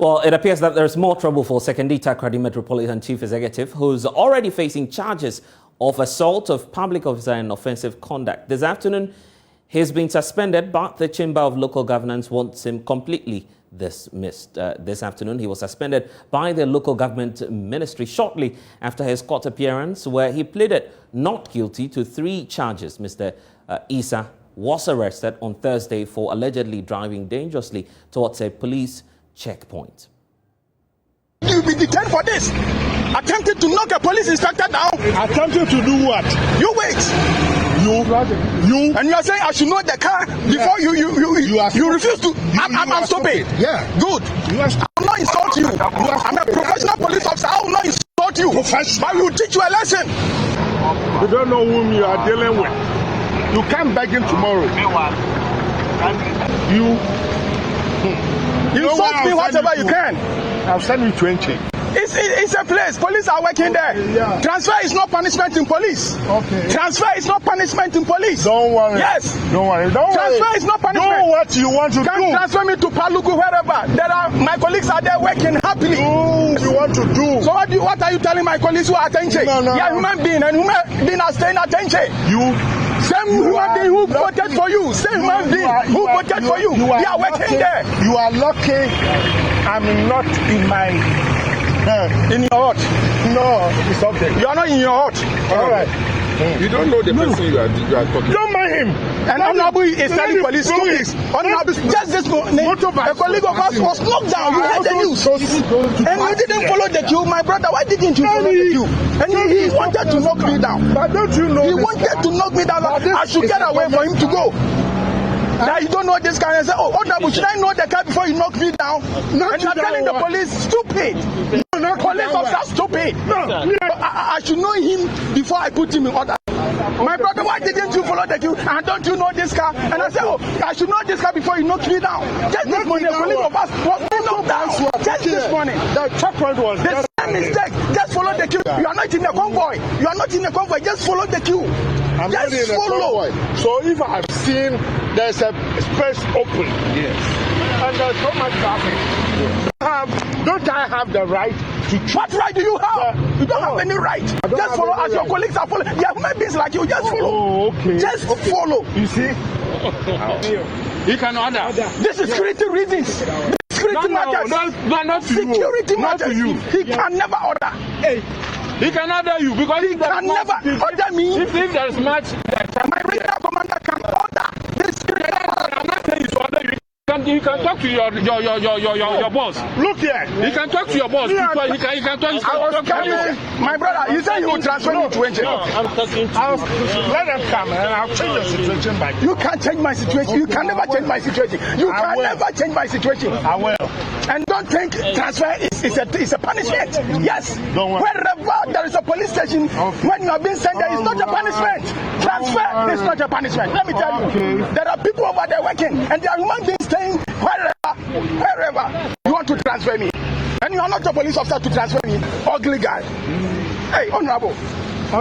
Well, it appears that there's more trouble for Sekondi Takoradi Metropolitan Chief Executive, who's already facing charges of assault of public officer and offensive conduct. This afternoon, he's been suspended, but the Chamber of Local Governance wants him completely dismissed. This afternoon, he was suspended by the local government ministry shortly after his court appearance, where he pleaded not guilty to 3 charges. Mr. Issa was arrested on Thursday for allegedly driving dangerously towards a police checkpoint. You'll be detained for this. Attempted to knock a police inspector down. Attempted to do what? You wait. You. And you are saying I should know the car before you refuse to. I'm stopping. Yeah. Good. I will not insult you. I'm a professional police officer. I will not insult you. I will teach you a lesson. You don't know whom you are dealing with. You can't beg him tomorrow. You insult me whatever you can. I'll send you 20. It's a place. Police are working there. Yeah. Transfer is not punishment in police. Okay. Transfer is not punishment in police. Don't worry. Yes. Don't worry. Transfer is not punishment. Do what you want to you can do. Transfer me to Palugu, wherever. My colleagues are there working happily. Do you want to do. So what are you telling my colleagues who are attention? No. You are human being, and human being are staying attention. Same human being who voted for you. Same human being who voted for you. They are working there. You are lucky I'm not in my... in your hut? No, it's okay. You are not in your hut. All right. You don't know the person you are talking. Don't mind him. And Honorable is telling police two things. Honorable, just this morning, a colleague of ours was knocked down. You heard the news. And you didn't follow the queue, my brother. Why didn't you follow the queue? And he wanted to knock me down. But don't you know? He wanted to knock me down. I should get away for him to go. Now you don't know this guy and say, oh, Honorable, should I know the guy before you knock me down? And you're telling the police, stupid. No, police officer, stupid. No. I should know him before I put him in order. My brother, why didn't you follow the queue? And don't you know this car? And I said, oh, I should know this car before you knock me down. Just this morning, a colleague of us was knocked down. Just this morning. The checkpoint was the same mistake. Just follow the queue. You are not in a convoy. You are not in a convoy. Just follow the queue. I'm just not in follow. A convoy. So if I've seen there's a space open, yes, and there's so much traffic, don't I have the right to choose? What right do you have? You don't have any right. Just follow as your colleagues are following. They are human beings like you. Just follow. Oh, okay. Just follow. You see? He can order. This is security reasons. Security matters. Not to you. Security not matters. To you. He can never order. Hey. He can order you because he can never order me. If there is much, my regional commander can order. I'm not saying he's order you. You can talk to your boss. Look here. You can talk to your boss. He can talk. I was coming. My brother, you said you will transfer me to NJ. No, I'm talking to you. Let them come and I'll change your situation back. You can't change my situation. You can never change my situation. You can never change my situation. I will. And don't think transfer is a punishment. Yes. Don't worry. Wherever there is a police station, when you are being sent there, it's not a punishment. Transfer is not a punishment. Let me tell you. There are people over there working, and they are human beings staying wherever you want to transfer me. And you are not a police officer to transfer me. Ugly guy. Hey, Honorable.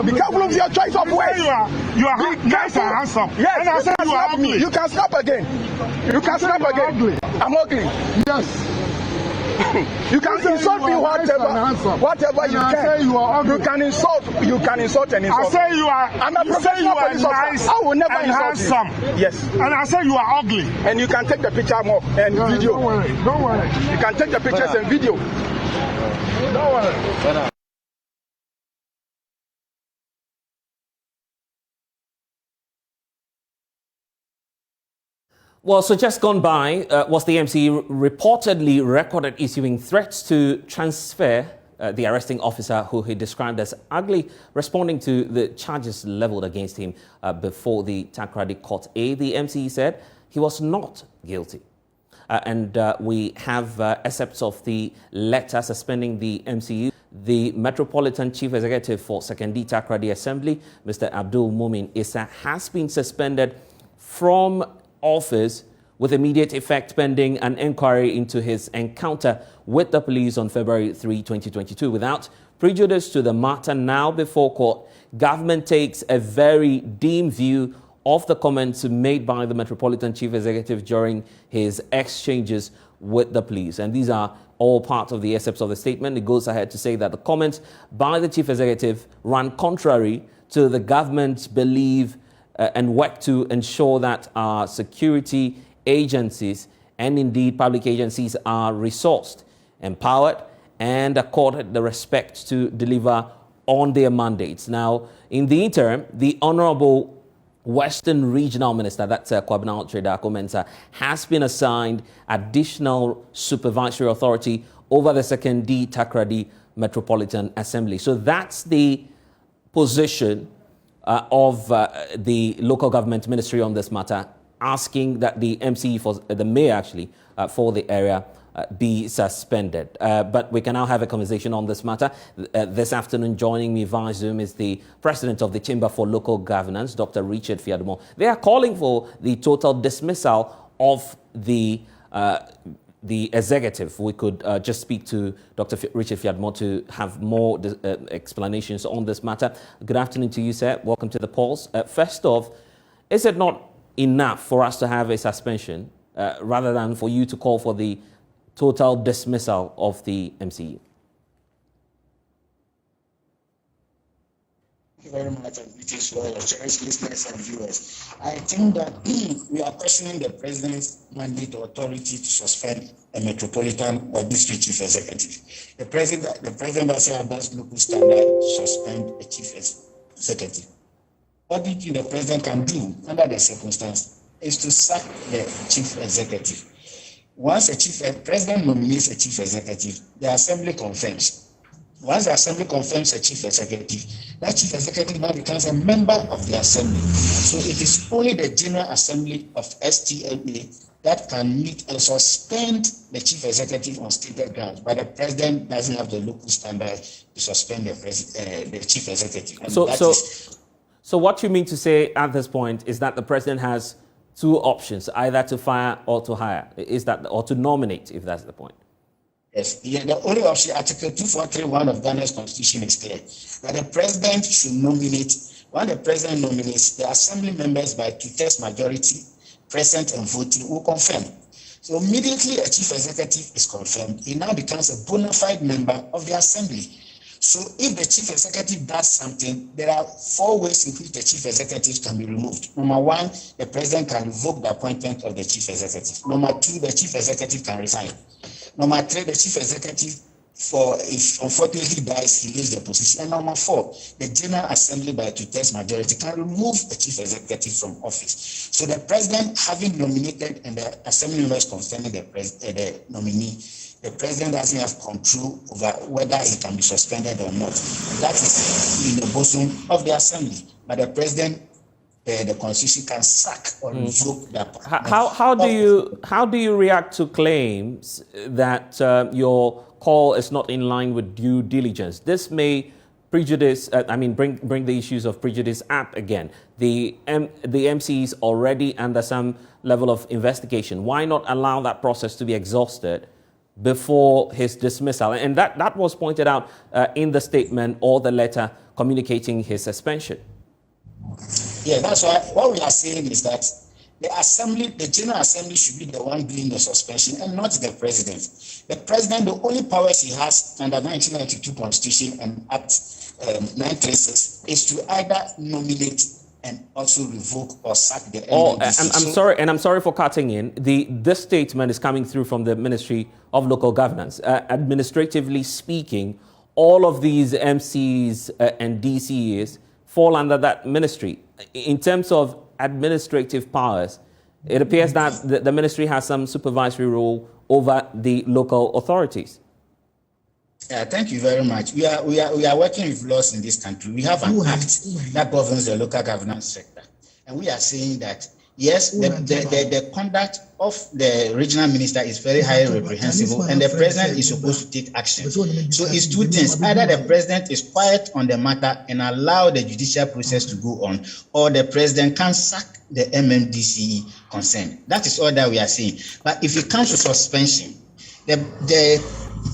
Be careful of your choice of words. You are nice and handsome. Yes, and I said you are ugly. You can snap again. You can snap again. Ugly. I'm ugly. Yes. You can insult me whatever you can. You can insult. You can insult and insult. I say you are. I'm a professional police officer. I will never insult you. Yes. And I say you are ugly. And you can take the picture more and video. Don't worry. Don't worry. You can take the pictures and video. Don't worry. Well, so just gone by was the MC reportedly recorded issuing threats to transfer the arresting officer who he described as ugly, responding to the charges leveled against him before the Takoradi Court A. The MC said he was not guilty. And we have excerpts of the letter suspending the MCU. The Metropolitan Chief Executive for Sekondi Takoradi Assembly, Mr. Abdul Mumin Issa, has been suspended from office with immediate effect pending an inquiry into his encounter with the police on February 3, 2022. Without prejudice to the matter now before court, government takes a very dim view of the comments made by the Metropolitan Chief Executive during his exchanges with the police. And these are all part of the excerpts of the statement. It goes ahead to say that the comments by the chief executive ran contrary to the government's belief and work to ensure that our security agencies and indeed public agencies are resourced, empowered, and accorded the respect to deliver on their mandates. Now, in the interim, the Honorable Western Regional Minister, that's Kwabena Trader-Mensah, has been assigned additional supervisory authority over the 2nd D Takoradi Metropolitan Assembly. So that's the position of the local government ministry on this matter, asking that the MCE, for the mayor actually, for the area be suspended. But we can now have a conversation on this matter. This afternoon, joining me via Zoom is the president of the Chamber for Local Governance, Dr. Richard Fiadumo. They are calling for the total dismissal of the executive. We could just speak to Dr. Richard Fiadumo to have more explanations on this matter. Good afternoon to you, sir. Welcome to the Pulse. First off, is it not enough for us to have a suspension rather than for you to call for the total dismissal of the MCE? Thank you very much, and greetings to all our cherished listeners and viewers. I think that we are questioning the president's mandate or authority to suspend a metropolitan or district chief executive. The president has said about local standard to suspend a chief executive. What do you think the president can do under the circumstance is to sack the chief executive. Once a president nominates a chief executive, the assembly confirms. Once the assembly confirms a chief executive, that chief executive now becomes a member of the assembly. So it is only the General Assembly of STMA that can meet and suspend the chief executive on stated grounds, but the president doesn't have the local standard to suspend the chief executive. So what you mean to say at this point is that the president has two options, either to fire or to hire, or to nominate, if that's the point? Yes, the only option, Article 2431 of Ghana's Constitution is clear, that the president should nominate. When the president nominates, the assembly members by two-thirds majority present and voting will confirm. So immediately a chief executive is confirmed, he now becomes a bona fide member of the assembly. So if the chief executive does something, there are four ways in which the chief executive can be removed. Number one, the president can revoke the appointment of the chief executive. Number two, the chief executive can resign. Number three, the chief executive, if unfortunately dies, he leaves the position. And number four, the General Assembly by two-thirds majority can remove the chief executive from office. So the president, having nominated and the assembly members confirming the nominee, the president doesn't have control over whether he can be suspended or not. That is in the bosom of the assembly. But the president, the constitution can sack or revoke that. How do you react to claims that your call is not in line with due diligence? This may prejudice. Bring the issues of prejudice up again. The MC is already under some level of investigation. Why not allow that process to be exhausted before his dismissal? And that was pointed out in the statement or the letter communicating his suspension. Yeah, that's why what we are saying is that the General Assembly should be the one doing the suspension and not the president. The president, the only powers he has under 1992 Constitution and Act 936 is to either nominate and also revoke or sack the NLDC. I'm sorry for cutting in. This statement is coming through from the Ministry of Local Governance. Administratively speaking, all of these MCs and DCEs fall under that ministry. In terms of administrative powers, it appears that the ministry has some supervisory role over the local authorities. Thank you very much. We are working with laws in this country. We have an act that governs the local governance sector. And we are saying that, yes, the conduct of the regional minister is very highly reprehensible, and the president is supposed to take action. So it's two things. Either the president is quiet on the matter and allow the judicial process to go on, or the president can sack the MMDCE concerned. That is all that we are saying. But if it comes to suspension, the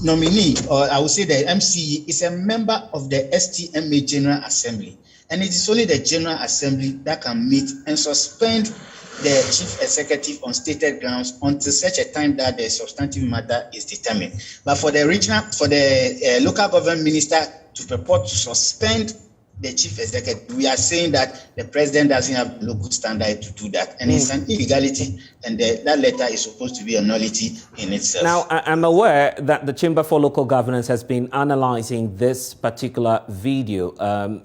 nominee, or I would say the MCE, is a member of the STMA General Assembly. And it is only the General Assembly that can meet and suspend the chief executive on stated grounds until such a time that the substantive matter is determined. But for the local government minister to purport to suspend the chief executive, we are saying that the president doesn't have local standard to do that, and it's an illegality, and that letter is supposed to be a nullity in itself. Now, I'm aware that the Chamber for Local Governance has been analysing this particular video,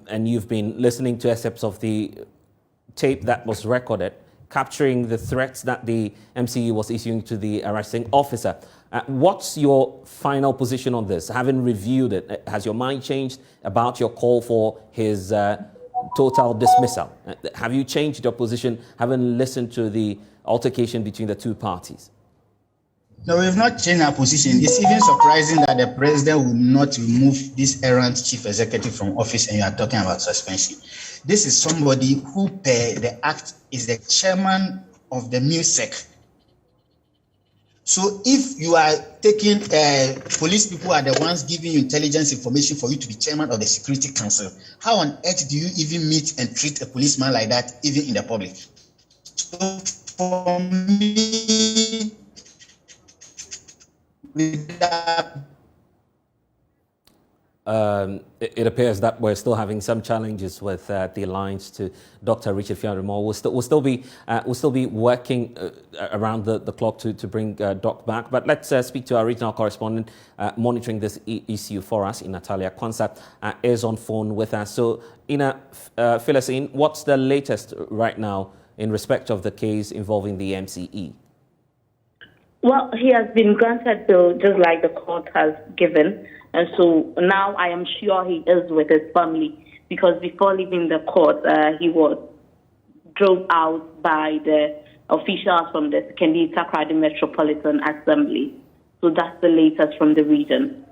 and you've been listening to excerpts of the tape that was recorded, capturing the threats that the MCE was issuing to the arresting officer. What's your final position on this? Having reviewed it, has your mind changed about your call for his total dismissal? Have you changed your position, having listened to the altercation between the two parties? No, we have not changed our position. It's even surprising that the president will not remove this errant chief executive from office, and you are talking about suspension. This is somebody who, per the act, is the chairman of the MUSEC. So if you are taking police people are the ones giving you intelligence information for you to be chairman of the Security Council, how on earth do you even meet and treat a policeman like that, even in the public? So for me, with that, it appears that we're still having some challenges with the alliance to Dr. Richard Fiarimo. We'll still be working around the clock to bring Doc back. But let's speak to our regional correspondent monitoring this issue for us. Natalia Kwanzaa is on phone with us. So, Ina, fill us in. What's the latest right now in respect of the case involving the MCE? Well, he has been granted bail just like the court has given. And so now I am sure he is with his family, because before leaving the court, he was drove out by the officials from the Sekondi Takoradi Metropolitan Assembly. So that's the latest from the region.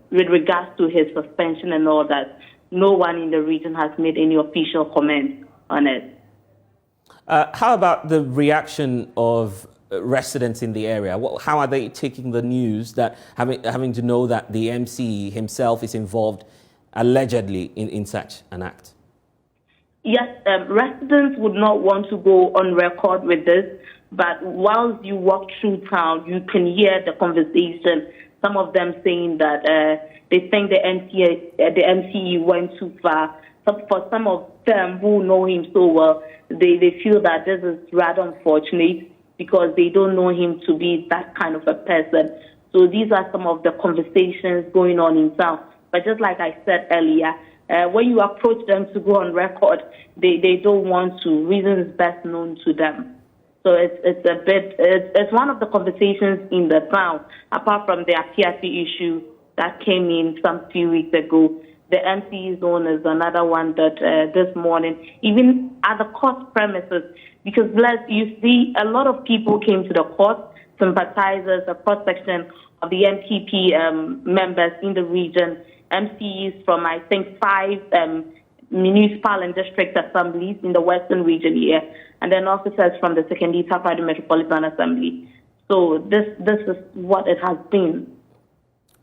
With regards to his suspension and all that, no one in the region has made any official comment on it. How about the reaction of residents in the area? How are they taking the news that having to know that the MC himself is involved allegedly in such an act? Yes, residents would not want to go on record with this, but whilst you walk through town, you can hear the conversation. Some of them saying that they think the MCE went too far. So for some of them who know him so well, they feel that this is rather unfortunate, because they don't know him to be that kind of a person. So these are some of the conversations going on in town. But just like I said earlier, when you approach them to go on record, they don't want to. Reason is best known to them. So it's one of the conversations in the town, apart from the PRC issue that came in some few weeks ago. The MCE zone is another one that this morning, even at the court premises, because you see a lot of people came to the court, sympathizers, a cross-section of the MPP members in the region, MCEs from, I think, 5 municipal and district assemblies in the western region here, and then officers from the Sekondi Takoradi Metropolitan Assembly. So this is what it has been.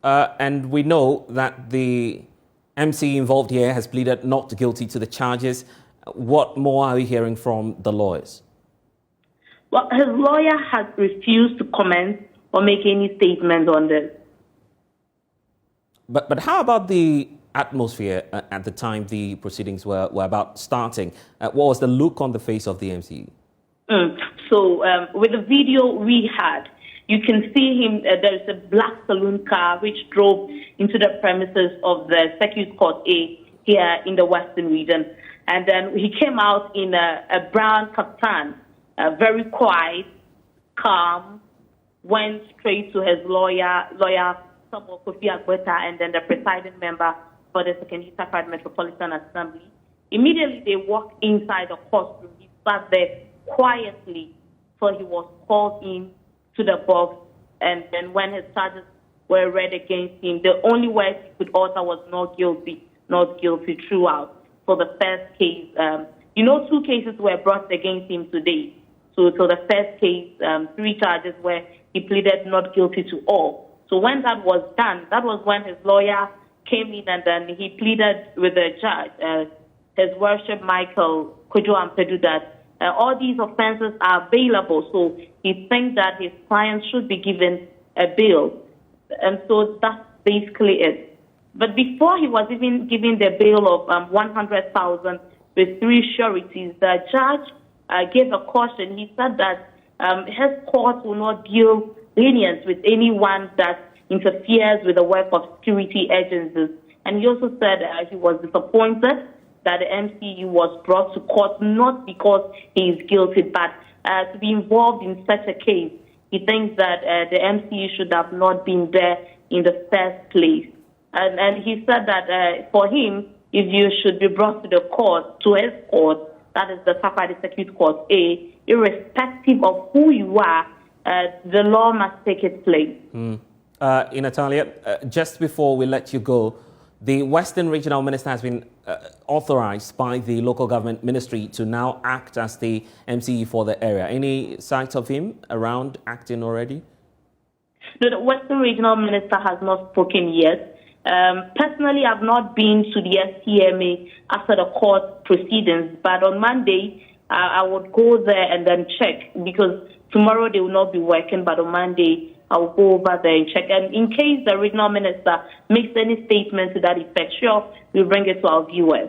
And we know that the MC involved here has pleaded not guilty to the charges. What more are we hearing from the lawyers? Well, his lawyer has refused to comment or make any statements on this. But how about the atmosphere at the time the proceedings were about starting? What was the look on the face of the MC? So with the video we had, you can see him, there's a black saloon car which drove into the premises of the Circuit Court A here in the Western region. And then he came out in a brown kaftan, very quiet, calm, went straight to his lawyer Samuel Kofi Agbeta, and then the presiding member for the Sekondi Takoradi Metropolitan Assembly. Immediately they walked inside the courtroom. He sat there quietly till he was called in to the box, and then when his charges were read against him, the only word he could utter was not guilty throughout. For the first case, 2 cases were brought against him today. So the first case, 3 charges where he pleaded not guilty to all. So when that was done, that was when his lawyer came in, and then he pleaded with the judge, His Worship Michael Kojo Ampedu, that all these offences are available. So he thinks that his client should be given a bail. And so that's basically it. But before he was even given the bail of 100,000 with 3 sureties, the judge gave a caution. He said that his court will not deal lenient with anyone that interferes with the work of security agencies. And he also said he was disappointed that the MCE was brought to court not because he is guilty, but to be involved in such a case. He thinks that the MCE should have not been there in the first place. And he said that for him, if you should be brought to the court, to his court, that is the Takoradi Circuit Court A, irrespective of who you are, the law must take its place. Natalia, just before we let you go, the Western Regional Minister has been authorized by the local government ministry to now act as the MCE for the area. Any sight of him around acting already? No, the Western Regional Minister has not spoken yet. Personally, I've not been to the STMA after the court proceedings, but on Monday, I would go there and then check, because tomorrow they will not be working, but on Monday, I will go over there and check. And in case the regional minister makes any statement to that effect, sure, we'll bring it to our viewers.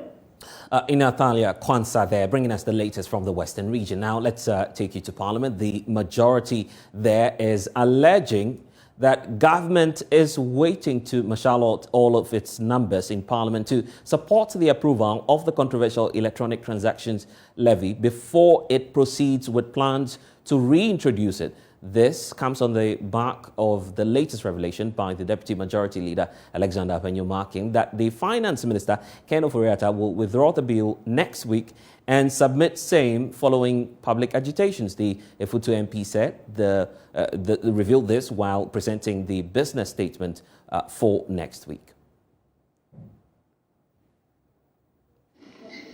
Natalia Kwanzaa there, bringing us the latest from the Western region. Now, let's take you to Parliament. The majority there is alleging that government is waiting to marshal out all of its numbers in Parliament to support the approval of the controversial electronic transactions levy before it proceeds with plans to reintroduce it. This comes on the back of the latest revelation by the Deputy Majority Leader, Alexander Apenyo, marking that the Finance Minister, Ken Ofori-Atta, will withdraw the bill next week and submit same following public agitations. The Efutu MP said revealed this while presenting the business statement for next week.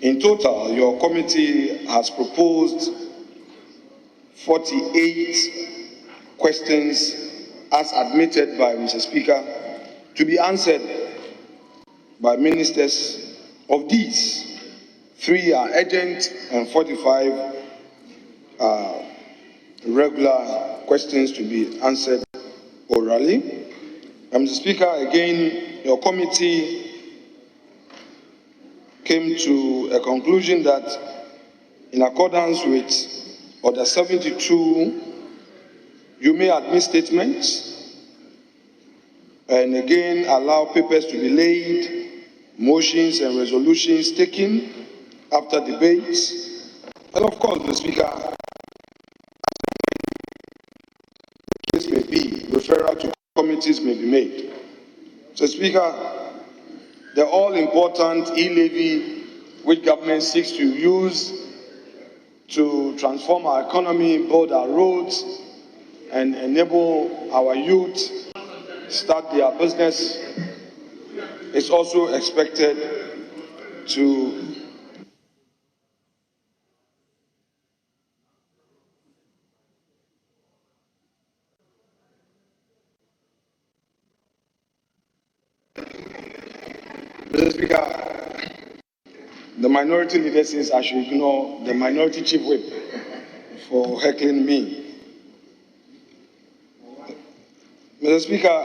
In total, your committee has proposed 48 questions as admitted by Mr. Speaker to be answered by ministers. Of these, 3 are urgent and 45 are regular questions to be answered orally. Mr. Speaker, again, your committee came to a conclusion that in accordance with Order 72, you may admit statements and again allow papers to be laid, motions and resolutions taken after debates. And of course, the Speaker, the case may be, referral to committees may be made. So, Speaker, the all-important e-levy which government seeks to use to transform our economy, build our roads, and enable our youth start their business is also expected to Mr. Speaker, the minority leader says I should ignore the minority chief whip for heckling me. Mr. Speaker,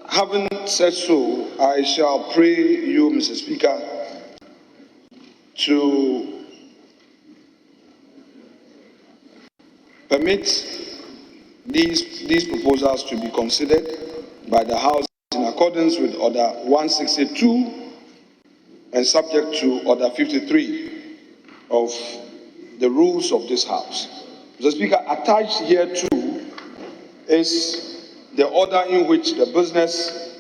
having said so, I shall pray you, Mr. Speaker, to permit these proposals to be considered by the House in accordance with Order 162 and subject to Order 53 of the rules of this House. Mr. Speaker, attached here too is the order in which the business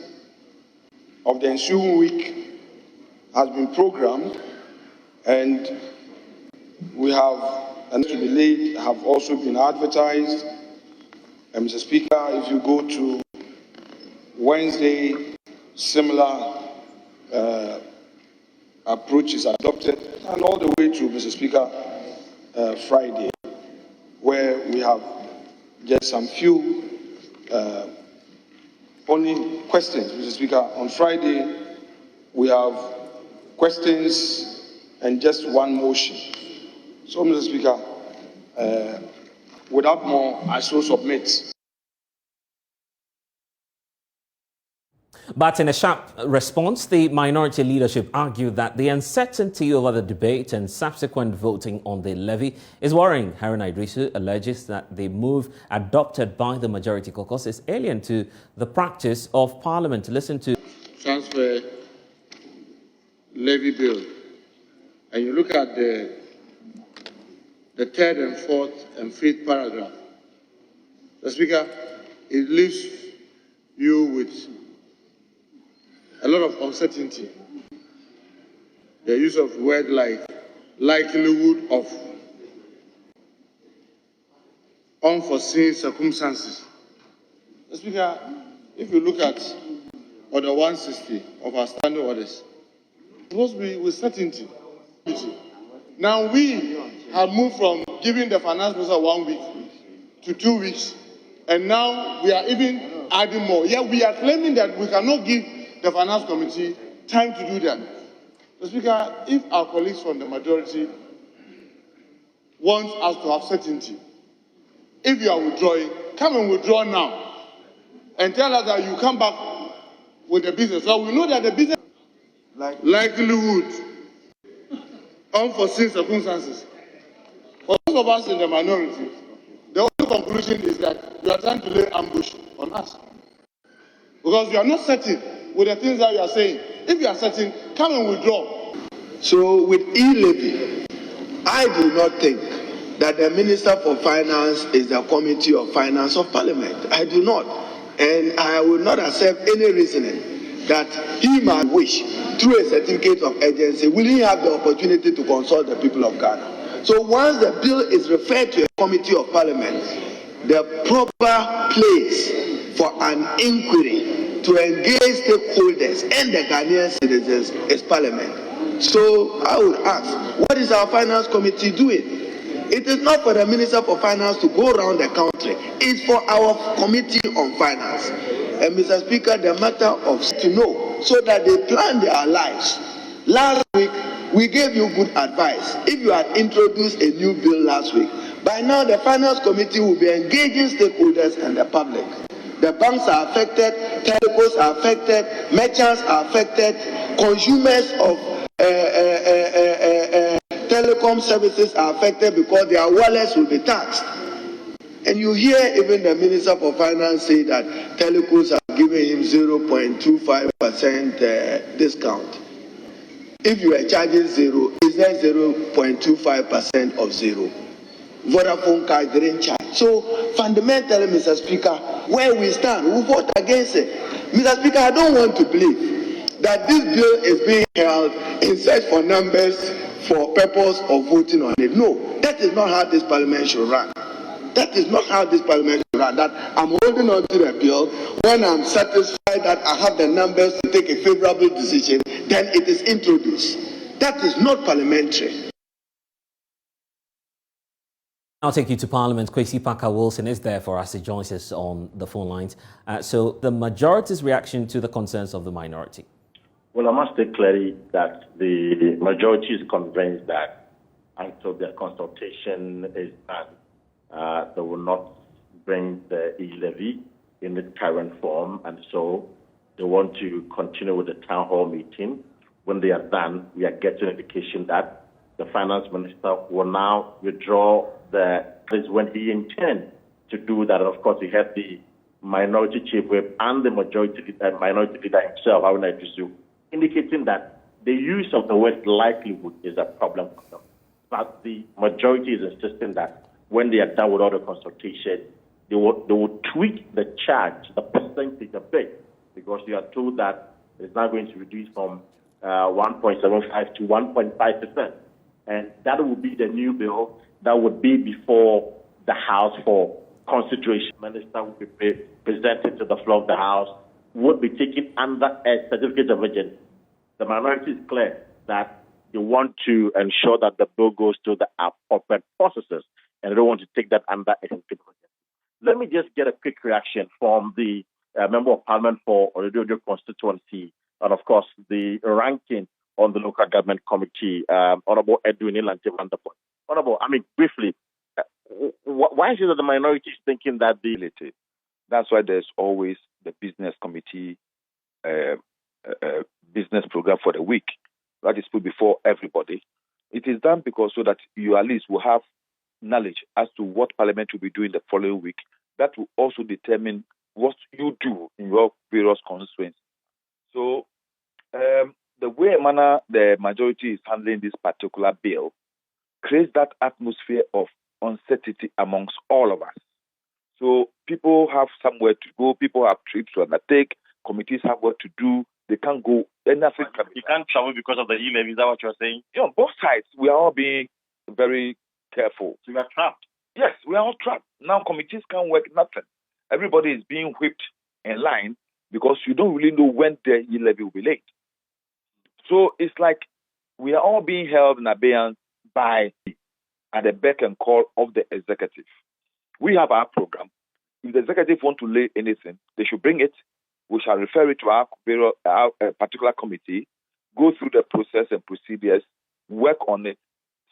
of the ensuing week has been programmed, and we have, and to be laid, have also been advertised. And Mr. Speaker, if you go to Wednesday, similar approach is adopted, and all the way to, Mr. Speaker, Friday, where we have just some few only questions, Mr. Speaker. On Friday, we have questions and just one motion. So, Mr. Speaker, without more, I so submit. But in a sharp response, the minority leadership argued that the uncertainty over the debate and subsequent voting on the levy is worrying. Haruna Idrisu alleges that the move adopted by the majority caucus is alien to the practice of Parliament. Listen to Transfer levy bill, and you look at the third and fourth and fifth paragraph. The Speaker, it leaves you with a lot of uncertainty. The use of words like likelihood of unforeseen circumstances. The Speaker, if you look at Order 160 of our standing orders, it's supposed to be with certainty. Now we have moved from giving the finance minister 1 week to 2 weeks, and now we are even adding more. Yet we are claiming that we cannot give the finance committee time to do that. Mr. Speaker, if our colleagues from the majority want us to have certainty, if you are withdrawing, come and withdraw now and tell us that you come back with the business. So we know that the business likelihood, unforeseen circumstances. For those of us in the minority, the only conclusion is that you are trying to lay ambush on us. Because you are not certain with the things that you are saying. If you are certain, come and withdraw. So with E-levy, I do not think that the Minister for Finance is the Committee of Finance of Parliament. I do not. And I will not accept any reasoning that he might wish, through a certificate of urgency, will he have the opportunity to consult the people of Ghana. So once the bill is referred to a Committee of Parliament, the proper place for an inquiry to engage stakeholders and the Ghanaian citizens is Parliament. So I would ask, what is our Finance Committee doing? It is not for the Minister for Finance to go around the country. It's for our Committee on Finance. And Mr. Speaker, the matter of to know so that they plan their lives. Last week, we gave you good advice. If you had introduced a new bill last week, by now the Finance Committee will be engaging stakeholders and the public. The banks are affected, telcos are affected, merchants are affected, consumers of telecom services are affected because their wallets will be taxed. And you hear even the Minister for Finance say that telcos are giving him 0.25% discount. If you are charging zero, is there 0.25% of zero? Vodafone card didn't charge. So fundamentally, Mr. Speaker, where we stand, we vote against it. Mr. Speaker, I don't want to believe that this bill is being held in search for numbers for purpose of voting on it. No, that is not how this Parliament should run. That is not how this Parliament should run. That I'm holding on to the bill when I'm satisfied that I have the numbers to take a favorable decision, then it is introduced. That is not parliamentary. I'll take you to Parliament. Kwesi Parker-Wilson is there for us. He joins us on the phone lines. So the majority's reaction to the concerns of the minority. Well, I must state clearly that the majority is convinced that until the consultation is done, they will not bring the E-levy in its current form, and so they want to continue with the town hall meeting. When they are done, we are getting indication that the finance minister will now withdraw is when he intends to do that. And of course, he had the minority chief whip and the minority leader himself, Haruna Idrisu, indicating that the use of the word likelihood is a problem for them. But the majority is insisting that when they are done with all the consultation, they will tweak the charge, the percentage a bit, because you are told that it's now going to reduce from 1.75 to 1.5%. And that will be the new bill that would be before the House for consideration. The minister will be presented to the floor of the House, would be taken under a certificate of urgency. The minority is clear that they want to ensure that the bill goes through the appropriate processes, and they don't want to take that under a certificate of urgency. Let me just get a quick reaction from the Member of Parliament for Oredo constituency, and of course the ranking on the local government committee, Honorable Edwin Ilante Vanderpoint. Honorable, I mean, briefly, why is it that the minority is thinking that That's why there's always the business committee business program for the week that is put before everybody. It is done because so that you at least will have knowledge as to what Parliament will be doing the following week. That will also determine what you do in your various constituencies. So the way and manner the majority is handling this particular bill creates that atmosphere of uncertainty amongst all of us. So people have somewhere to go, people have trips to undertake, committees have work to do, they can't go. You can't travel because of the E-levy, is that what you're saying? Both sides, we are all being very careful. So we are trapped? Yes, we are all trapped. Now committees can't work nothing. Everybody is being whipped in line because you don't really know when the E-levy will be laid. So it's like we are all being held in abeyance by at the beck and call of the executive. We have our program. If the executive want to lay anything, they should bring it. We shall refer it to our particular committee, go through the process and procedures, work on it,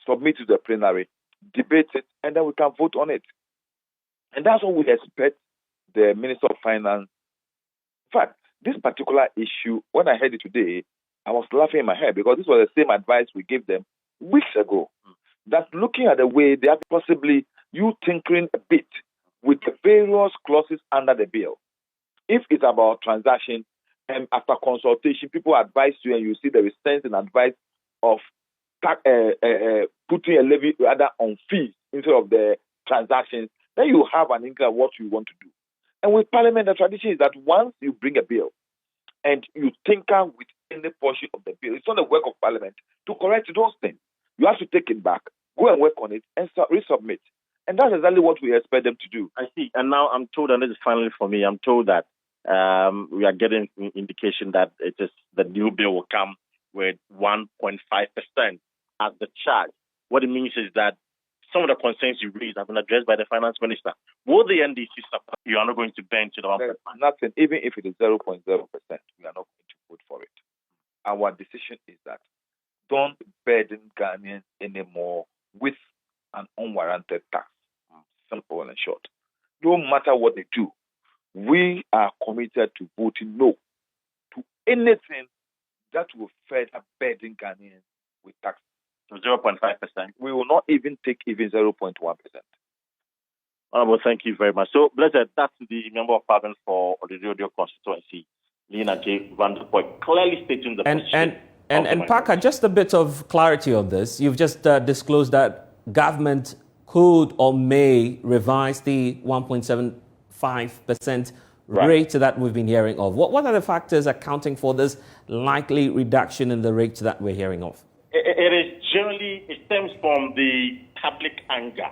submit to the plenary, debate it, and then we can vote on it. And that's what we expect the Minister of Finance. In fact, this particular issue, when I heard it today, I was laughing in my head because this was the same advice we gave them weeks ago. That looking at the way they are possibly you tinkering a bit with the various clauses under the bill. If it's about transaction, and after consultation, people advise you, and you see there is sense and advice of putting a levy rather on fees instead of the transactions, then you have an inkling of what you want to do. And with Parliament, the tradition is that once you bring a bill and you tinker with any portion of the bill, it's not the work of Parliament to correct those things. You have to take it back, go and work on it, and resubmit. And that's exactly what we expect them to do. I see. And now I'm told, and this is finally for me, I'm told that we are getting indication that it is the new bill will come with 1.5% as the charge. What it means is that some of the concerns you raised have been addressed by the finance minister. Will the NDC support? You are not going to bend to the 1.5%? Nothing. Even if it is 0.0%, we are not going to vote for it. Our decision is that don't burden Ghanaians anymore with an unwarranted tax. Simple and short. No matter what they do, we are committed to voting no to anything that will further burden Ghanaians with tax. So 0.5%. We will not even take even 0.1%. Well, thank you very much. So, Blessed, that's the Member of Parliament for the Odio constituency, Lena J. Vanderpoint, clearly stating the position. And Parker, just a bit of clarity on this. You've just disclosed that government could or may revise the 1.75% rate that we've been hearing of. What are the factors accounting for this likely reduction in the rate that we're hearing of? It stems from the public anger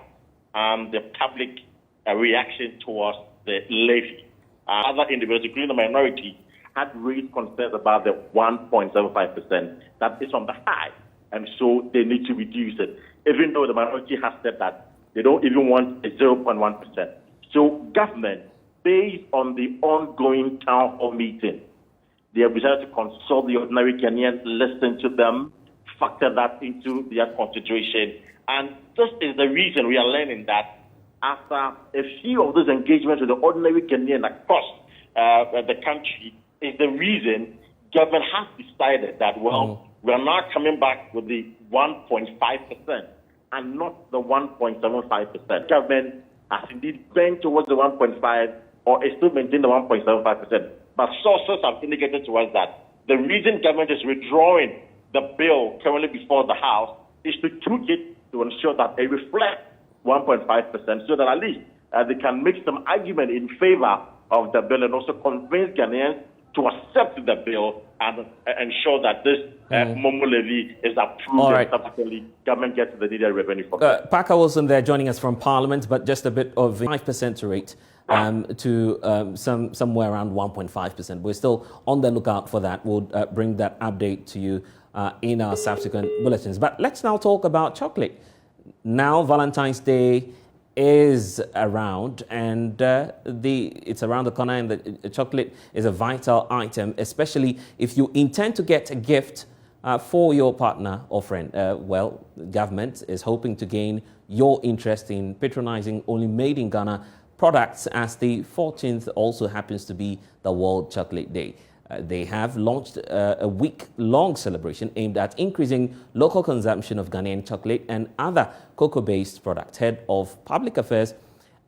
and the public reaction towards the levy. Other individuals, including the minority, had raised concerns about the 1.75%. That is on the high, and so they need to reduce it, even though the minority has said that they don't even want a 0.1%. So government, based on the ongoing town hall meeting, they have decided to consult the ordinary Ghanaians, listen to them, factor that into their consideration. And this is the reason we are learning that after a few of those engagements with the ordinary Ghanaian across the country, is the reason government has decided that, we are now coming back with the 1.5% and not the 1.75%. Government has indeed bent towards the 1.5 or is still maintaining the 1.75%. But sources have indicated to us that the reason government is withdrawing the bill currently before the House is to tweak it to ensure that it reflects 1.5% so that at least they can make some argument in favor of the bill and also convince Ghanaians to accept the bill and ensure that this Momo levy is approved and subsequently government gets the needed revenue from it. Parker Wilson there joining us from Parliament, but just a bit of 5% rate to somewhere around 1.5%. We're still on the lookout for that. We'll bring that update to you in our subsequent bulletins. But let's now talk about chocolate. Now Valentine's Day is around, and it's around the corner, and the chocolate is a vital item, especially if you intend to get a gift for your partner or friend? Well, the government is hoping to gain your interest in patronizing only made in Ghana products, as the 14th also happens to be the World Chocolate Day. They have launched a week-long celebration aimed at increasing local consumption of Ghanaian chocolate and other cocoa-based products. Head of Public Affairs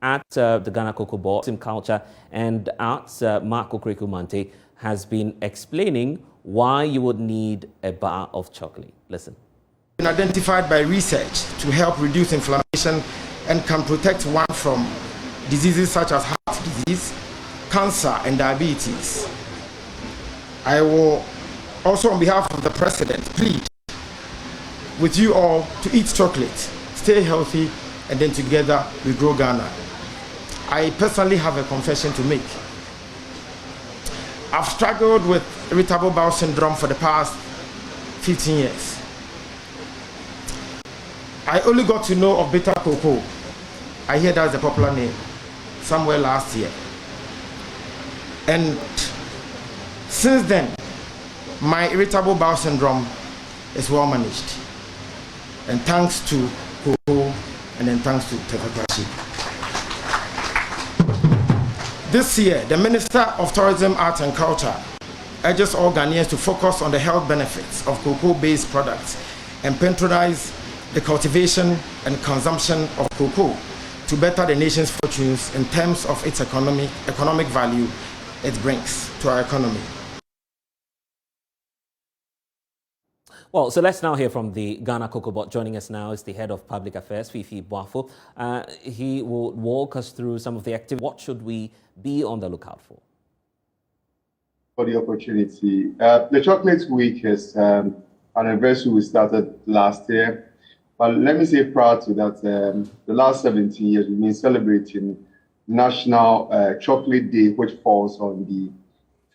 at the Ghana Cocoa Board, Culture and Arts, Sulei Muntari, has been explaining why you would need a bar of chocolate. Listen. Been identified by research to help reduce inflammation and can protect one from diseases such as heart disease, cancer, and diabetes. I will also, on behalf of the President, plead with you all to eat chocolate, stay healthy, and then together we grow Ghana. I personally have a confession to make. I've struggled with irritable bowel syndrome for the past 15 years. I only got to know of bitter cocoa. I hear that's the popular name, somewhere last year. And since then, my irritable bowel syndrome is well managed. And thanks to cocoa, and then thanks to Tefekrashi. This year, the Minister of Tourism, Arts and Culture urges all Ghanaians to focus on the health benefits of cocoa-based products and patronize the cultivation and consumption of cocoa to better the nation's fortunes in terms of its economic value it brings to our economy. Well, so let's now hear from the Ghana Cocoa Board. Joining us now is the Head of Public Affairs, Fifi Boafo. He will walk us through some of the activities. What should we be on the lookout for? For the opportunity. The Chocolate Week is an anniversary we started last year. But let me say prior to that, the last 17 years we've been celebrating National Chocolate Day, which falls on the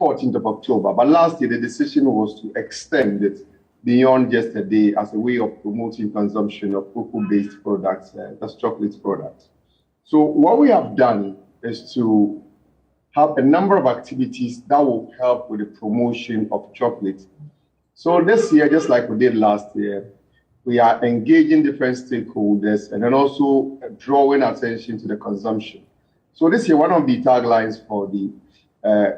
14th of October. But last year, the decision was to extend it beyond just a day as a way of promoting consumption of cocoa-based products, that's chocolate products. So what we have done is to have a number of activities that will help with the promotion of chocolate. So this year, just like we did last year, we are engaging different stakeholders and then also drawing attention to the consumption. So this year, one of the taglines for the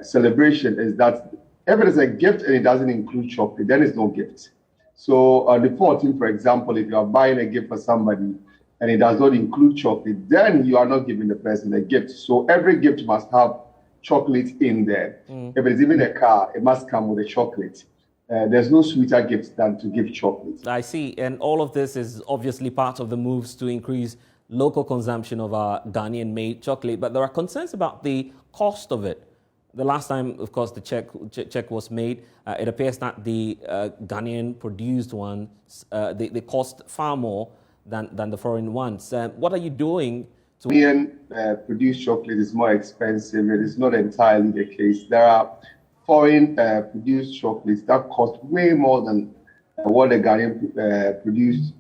celebration is that if it is a gift and it doesn't include chocolate, then it's no gift. So on the 14th, for example, if you are buying a gift for somebody and it does not include chocolate, then you are not giving the person a gift. So every gift must have chocolate in there. If it's even a car, it must come with a chocolate. There's no sweeter gift than to give chocolate. I see. And all of this is obviously part of the moves to increase local consumption of our Ghanaian-made chocolate. But there are concerns about the cost of it. The last time, of course, the check was made, it appears that the Ghanaian-produced ones, they cost far more than the foreign ones. What are you doing to... Ghanaian-produced chocolate is more expensive. It is not entirely the case. There are foreign-produced chocolates that cost way more than what the Ghanaian-produced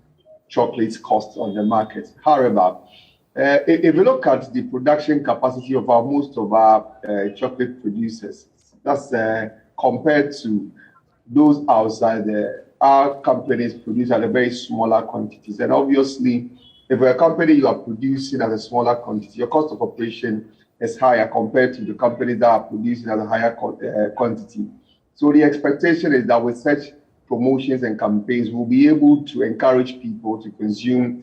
chocolates cost on the market. However, if you look at the production capacity of most of our chocolate producers, that's compared to those outside there, our companies produce at a very smaller quantities. And obviously, if you're a company you are producing at a smaller quantity, your cost of operation is higher compared to the companies that are producing at a higher quantity. So the expectation is that with such promotions and campaigns, we'll be able to encourage people to consume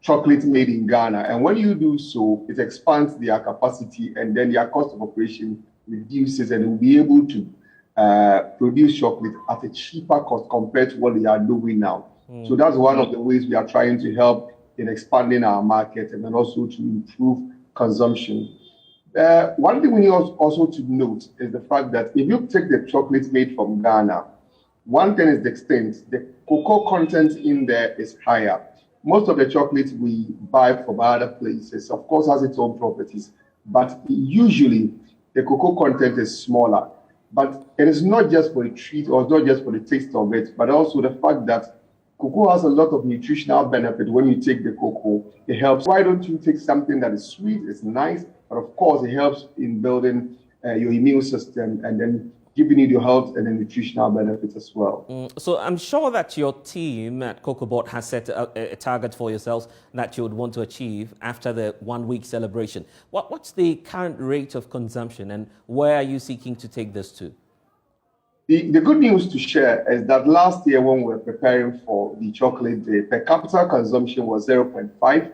chocolate made in Ghana. And when you do so, it expands their capacity and then their cost of operation reduces, and we'll be able to produce chocolate at a cheaper cost compared to what they are doing now. So that's one of the ways we are trying to help in expanding our market and then also to improve consumption. One thing we need also to note is the fact that if you take the chocolate made from Ghana, one thing is the extent, the cocoa content in there is higher. Most of the chocolate we buy from other places, of course, has its own properties, but usually the cocoa content is smaller. But it is not just for the treat or not just for the taste of it, but also the fact that cocoa has a lot of nutritional benefit. When you take the cocoa, it helps. Why don't you take something that is sweet, it's nice, but of course it helps in building your immune system and then giving you the health and the nutritional benefits as well. So I'm sure that your team at CocoBot has set a target for yourselves that you would want to achieve after the 1 week celebration. What's the current rate of consumption and where are you seeking to take this to? The good news to share is that last year when we were preparing for the chocolate day, per capita consumption was 0.5.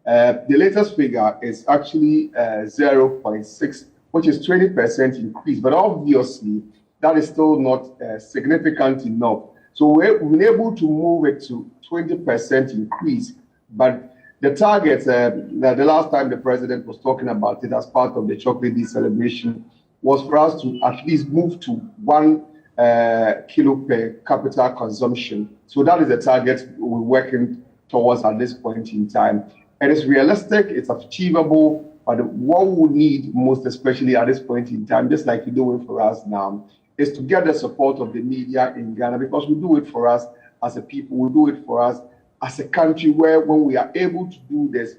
The latest figure is actually 0.6, which is 20% increase. But obviously, that is still not significant enough. So we've been able to move it to 20% increase. But the target, the last time the president was talking about it as part of the chocolate day celebration, was for us to at least move to 1 kilo per capita consumption. So that is the target we're working towards at this point in time. It is realistic, it's achievable, but what we need most, especially at this point in time, just like you're doing for us now, is to get the support of the media in Ghana, because we do it for us as a people, we do it for us as a country where when we are able to do this,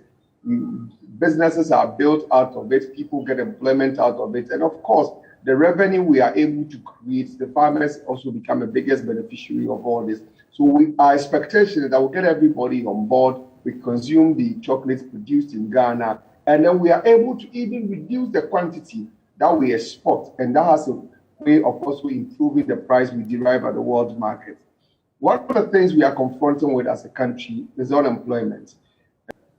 businesses are built out of it, people get employment out of it, and of course, the revenue we are able to create, the farmers also become the biggest beneficiary of all this. So our expectation is that we'll get everybody on board, we consume the chocolates produced in Ghana, and then we are able to even reduce the quantity that we export, and that has a way of also improving the price we derive at the world market. One of the things we are confronting with as a country is unemployment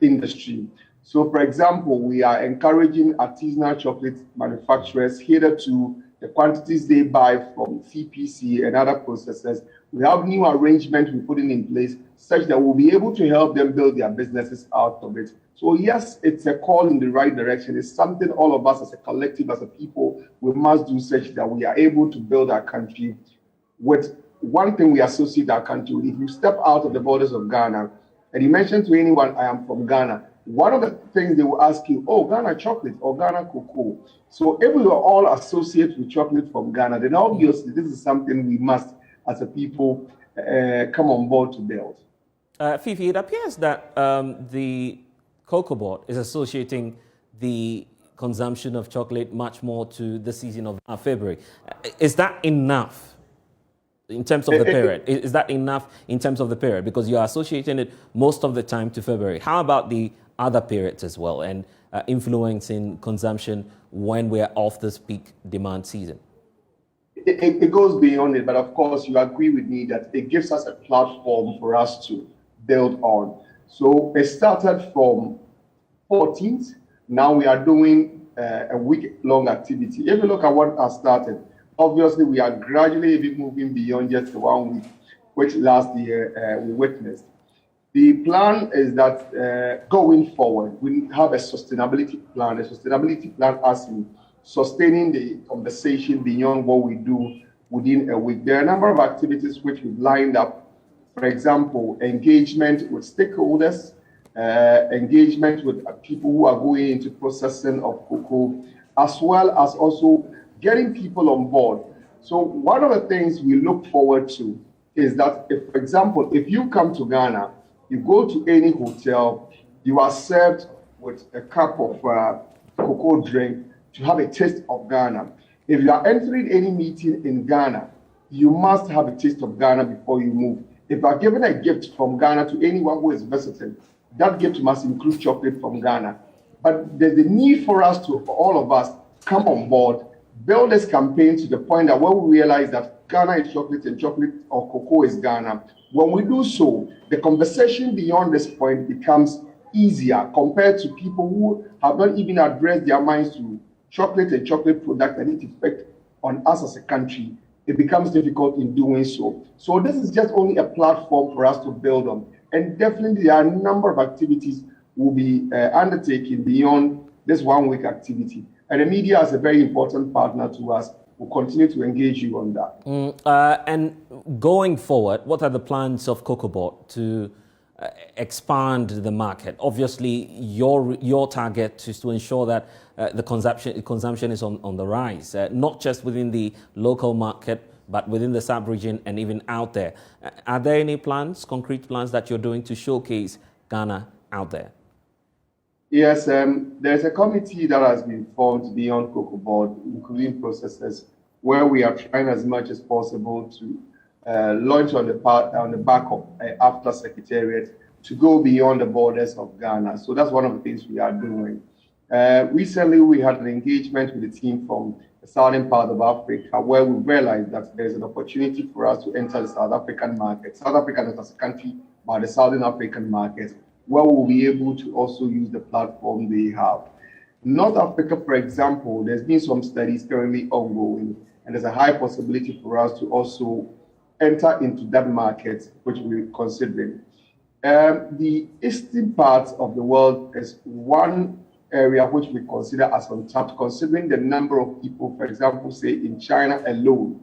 industry. So, for example, we are encouraging artisanal chocolate manufacturers cater to the quantities they buy from CPC and other processors. We have new arrangements we're putting in place such that we'll be able to help them build their businesses out of it. So yes, it's a call in the right direction. It's something all of us as a collective, as a people, we must do such that we are able to build our country with one thing we associate our country with. If you step out of the borders of Ghana and you mention to anyone, I am from Ghana, one of the things they will ask you, oh, Ghana chocolate or Ghana cocoa. So if we are all associated with chocolate from Ghana, then obviously this is something we must, as a people, come on board to build. Fifi, it appears that the CocoBot is associating the consumption of chocolate much more to the season of February. Is that enough in terms of the period? Is that enough in terms of the period? Because you are associating it most of the time to February. How about the other periods as well, and influencing consumption when we are off this peak demand season? It goes beyond it, but of course you agree with me that it gives us a platform for us to build on. So it started from 14th. Now we are doing a week-long activity. If you look at what has started, obviously we are gradually moving beyond just the 1 week, which last year we witnessed. The plan is that going forward, we have a sustainability plan. A sustainability plan as in sustaining the conversation beyond what we do within a week. There are a number of activities which we've lined up. For example, engagement with stakeholders, engagement with people who are going into processing of cocoa, as well as also getting people on board. So one of the things we look forward to is that, if, for example, if you come to Ghana, you go to any hotel, you are served with a cup of cocoa drink to have a taste of Ghana. If you are entering any meeting in Ghana, you must have a taste of Ghana before you move. If you are giving a gift from Ghana to anyone who is visiting, that gift must include chocolate from Ghana. But there's the need for us to, for all of us, come on board, build this campaign to the point that when we realize that Ghana is chocolate and chocolate or cocoa is Ghana, when we do so, the conversation beyond this point becomes easier compared to people who have not even addressed their minds to chocolate and chocolate product and its effect on us as a country. It becomes difficult in doing so. So this is just only a platform for us to build on. And definitely there are a number of activities we'll be undertaking beyond this 1 week activity. And the media is a very important partner to us. We'll continue to engage you on that. And going forward, what are the plans of CocoBot to expand the market? Obviously, your target is to ensure that the consumption is on the rise, not just within the local market, but within the sub-region and even out there. Are there any plans, concrete plans that you're doing to showcase Ghana out there? Yes, there's a committee that has been formed beyond CocoBot, including processors, where we are trying as much as possible to launch on the back of AFTA Secretariat to go beyond the borders of Ghana. So that's one of the things we are doing. Recently, we had an engagement with the team from the southern part of Africa, where we realized that there is an opportunity for us to enter the South African market. South Africa not as a country, but the Southern African market, where we'll be able to also use the platform they have. North Africa, for example, there's been some studies currently ongoing, and there's a high possibility for us to also enter into that market, which we're considering. The eastern part of the world is one area which we consider as untapped, considering the number of people, for example, say in China alone,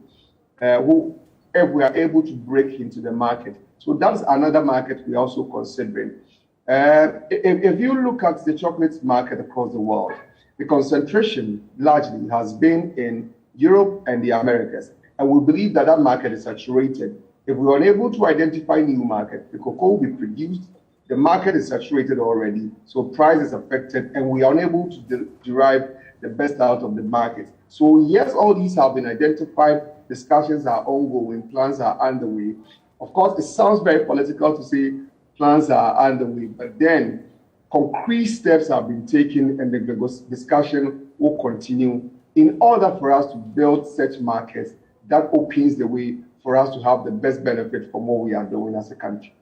who if we are able to break into the market. So that's another market we're also considering. If you look at the chocolate market across the world, the concentration largely has been in Europe and the Americas. And we believe that that market is saturated. If we are unable to identify new market, the cocoa will be produced, the market is saturated already, so price is affected, and we are unable to derive the best out of the market. So yes, all these have been identified, discussions are ongoing, plans are underway. Of course, it sounds very political to say plans are underway, but then concrete steps have been taken and the discussion will continue in order for us to build such markets that opens the way for us to have the best benefit from what we are doing as a country.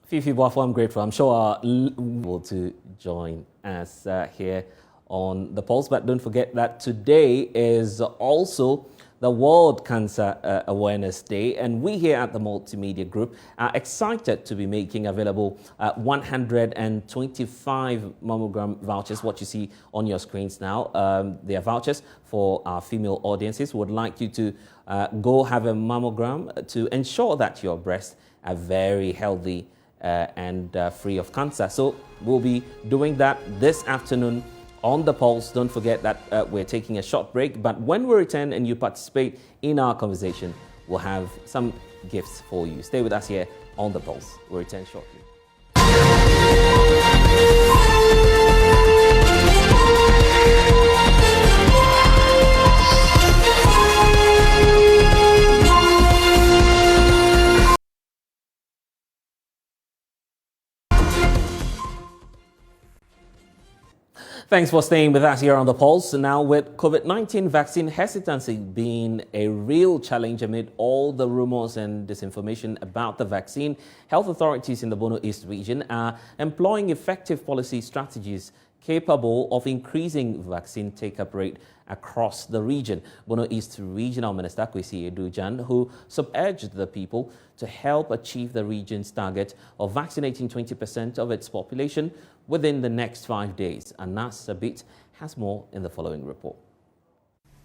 Fifi Boafo, I'm grateful. I'm sure our will to join us here on the Pulse. But don't forget that today is also the World Cancer Awareness Day. And we here at the Multimedia Group are excited to be making available 125 mammogram vouchers, what you see on your screens now. They are vouchers for our female audiences. We would like you to go have a mammogram to ensure that your breasts are very healthy and free of cancer. So we'll be doing that this afternoon on the Pulse. Don't forget that we're taking a short break, but when we return and you participate in our conversation, we'll have some gifts for you. Stay with us here on the Pulse. We'll return shortly. Thanks for staying with us here on The Pulse. Now, with COVID-19 vaccine hesitancy being a real challenge amid all the rumors and disinformation about the vaccine, health authorities in the Bono East region are employing effective policy strategies capable of increasing vaccine take-up rate across the region. Bono East Regional Minister Kwesi Edujan, who urged the people to help achieve the region's target of vaccinating 20% of its population within the next 5 days. Anas Sabit has more in the following report.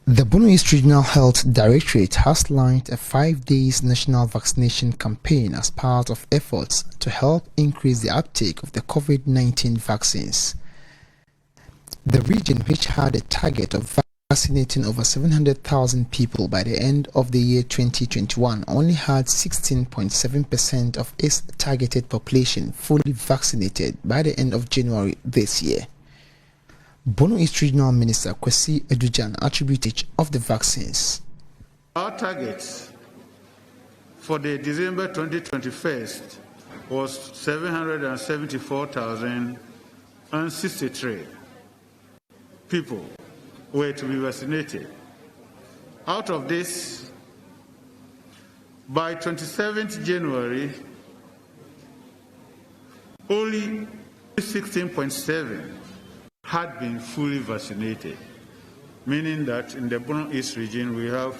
The Bono East Regional Health Directorate has launched a 5-day national vaccination campaign as part of efforts to help increase the uptake of the COVID-19 vaccines. The region, which had a target of vaccinating over 700,000 people by the end of the year 2021, only had 16.7% of its targeted population fully vaccinated by the end of January this year. Bono East Regional Minister Kwesi Edujan attributed of the vaccines. Our target for the December 2021 was 774,063 people were to be vaccinated. Out of this, by 27th January, only 16.7 had been fully vaccinated, meaning that in the Bono East region we have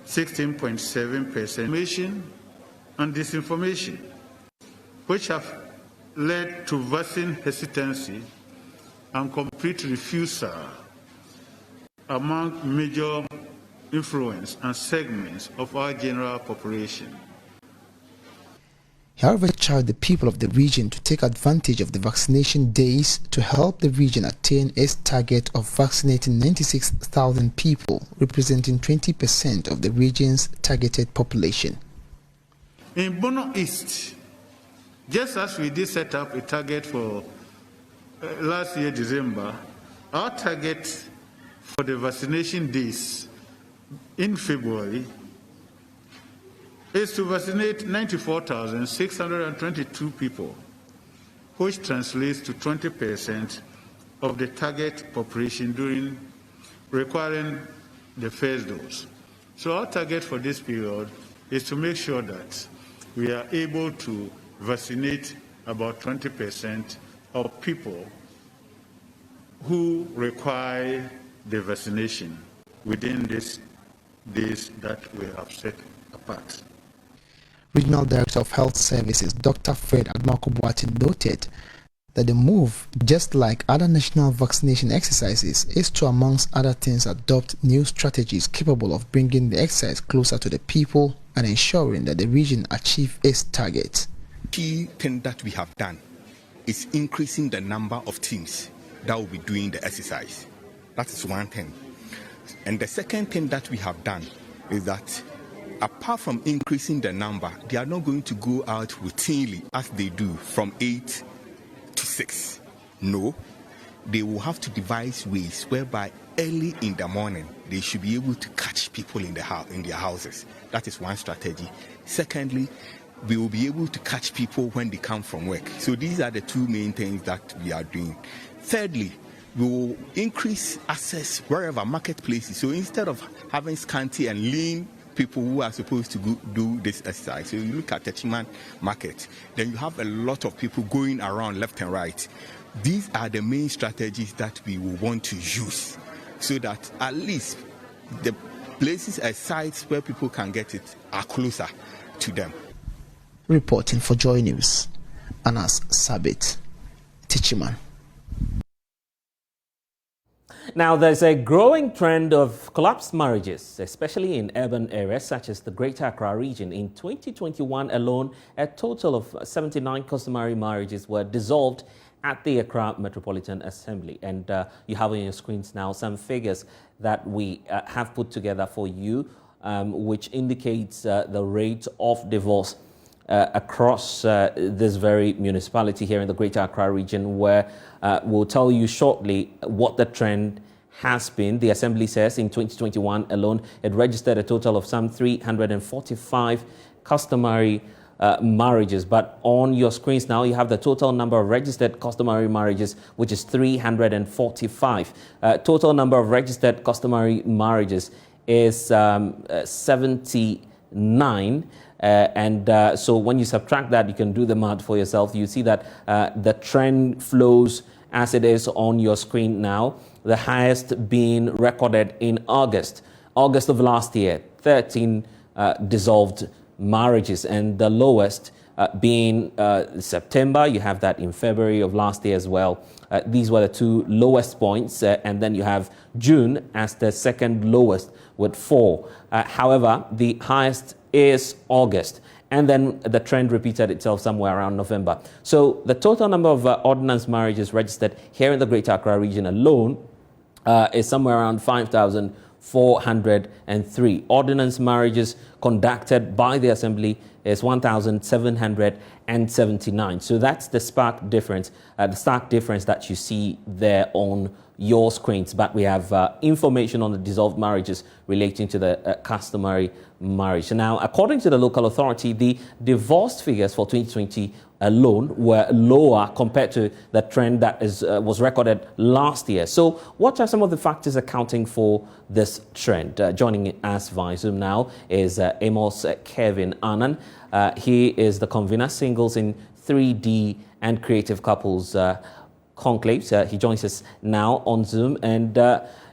16.7% information and disinformation, which have led to vaccine hesitancy and complete refusal among major influence and segments of our general population. He however charged the people of the region to take advantage of the vaccination days to help the region attain its target of vaccinating 96,000 people, representing 20% of the region's targeted population. In Bono East, just as we did set up a target for last year, December, our target for the vaccination days in February is to vaccinate 94,622 people, which translates to 20% of the target population during requiring the first dose. So our target for this period is to make sure that we are able to vaccinate about 20% of people who require the vaccination within these days that we have set apart. Regional Director of Health Services, Dr. Fred Admakobuati, noted that the move, just like other national vaccination exercises, is to, amongst other things, adopt new strategies capable of bringing the exercise closer to the people and ensuring that the region achieve its target. Key thing that we have done is increasing the number of teams that will be doing the exercise. That is one thing. And the second thing that we have done is that apart from increasing the number, they are not going to go out routinely as they do from 8 to 6. No, they will have to devise ways whereby early in the morning they should be able to catch people in their houses. That is one strategy. Secondly, we will be able to catch people when they come from work. So these are the two main things that we are doing. Thirdly, we will increase access wherever marketplaces. So instead of having scanty and lean people who are supposed to do this exercise, so you look at the Chiman market, then you have a lot of people going around left and right. These are the main strategies that we will want to use so that at least the places and sites where people can get it are closer to them. Reporting for Joy News, Anas Sabit, Tichiman. Now, there's a growing trend of collapsed marriages, especially in urban areas such as the Greater Accra region. In 2021 alone, a total of 79 customary marriages were dissolved at the Accra Metropolitan Assembly. And you have on your screens now some figures that we have put together for you, which indicates the rate of divorce across this very municipality here in the Greater Accra region, where we'll tell you shortly what the trend has been. The Assembly says in 2021 alone, it registered a total of some 345 customary marriages. But on your screens now, you have the total number of registered customary marriages, which is 345. Total number of registered customary marriages is 79. So when you subtract that, you can do the math for yourself. You see that the trend flows as it is on your screen now. The highest being recorded in August of last year, 13 dissolved marriages, and the lowest being September. You have that in February of last year as well. These were the two lowest points, and then you have June as the second lowest with 4. However, the highest is August, and then the trend repeated itself somewhere around November. So the total number of ordinance marriages registered here in the Greater Accra region alone is somewhere around 5,403. Ordinance marriages conducted by the Assembly is 1,779. So that's the stark difference that you see there on your screens. But we have information on the dissolved marriages relating to the customary marriage. Now, according to the local authority, the divorce figures for 2020 alone were lower compared to the trend that was recorded last year. So what are some of the factors accounting for this trend? Joining us via Zoom now is Amos Kevin Annan. He is the convener, Singles in 3D and Creative Couples Conclaves. He joins us now on Zoom, and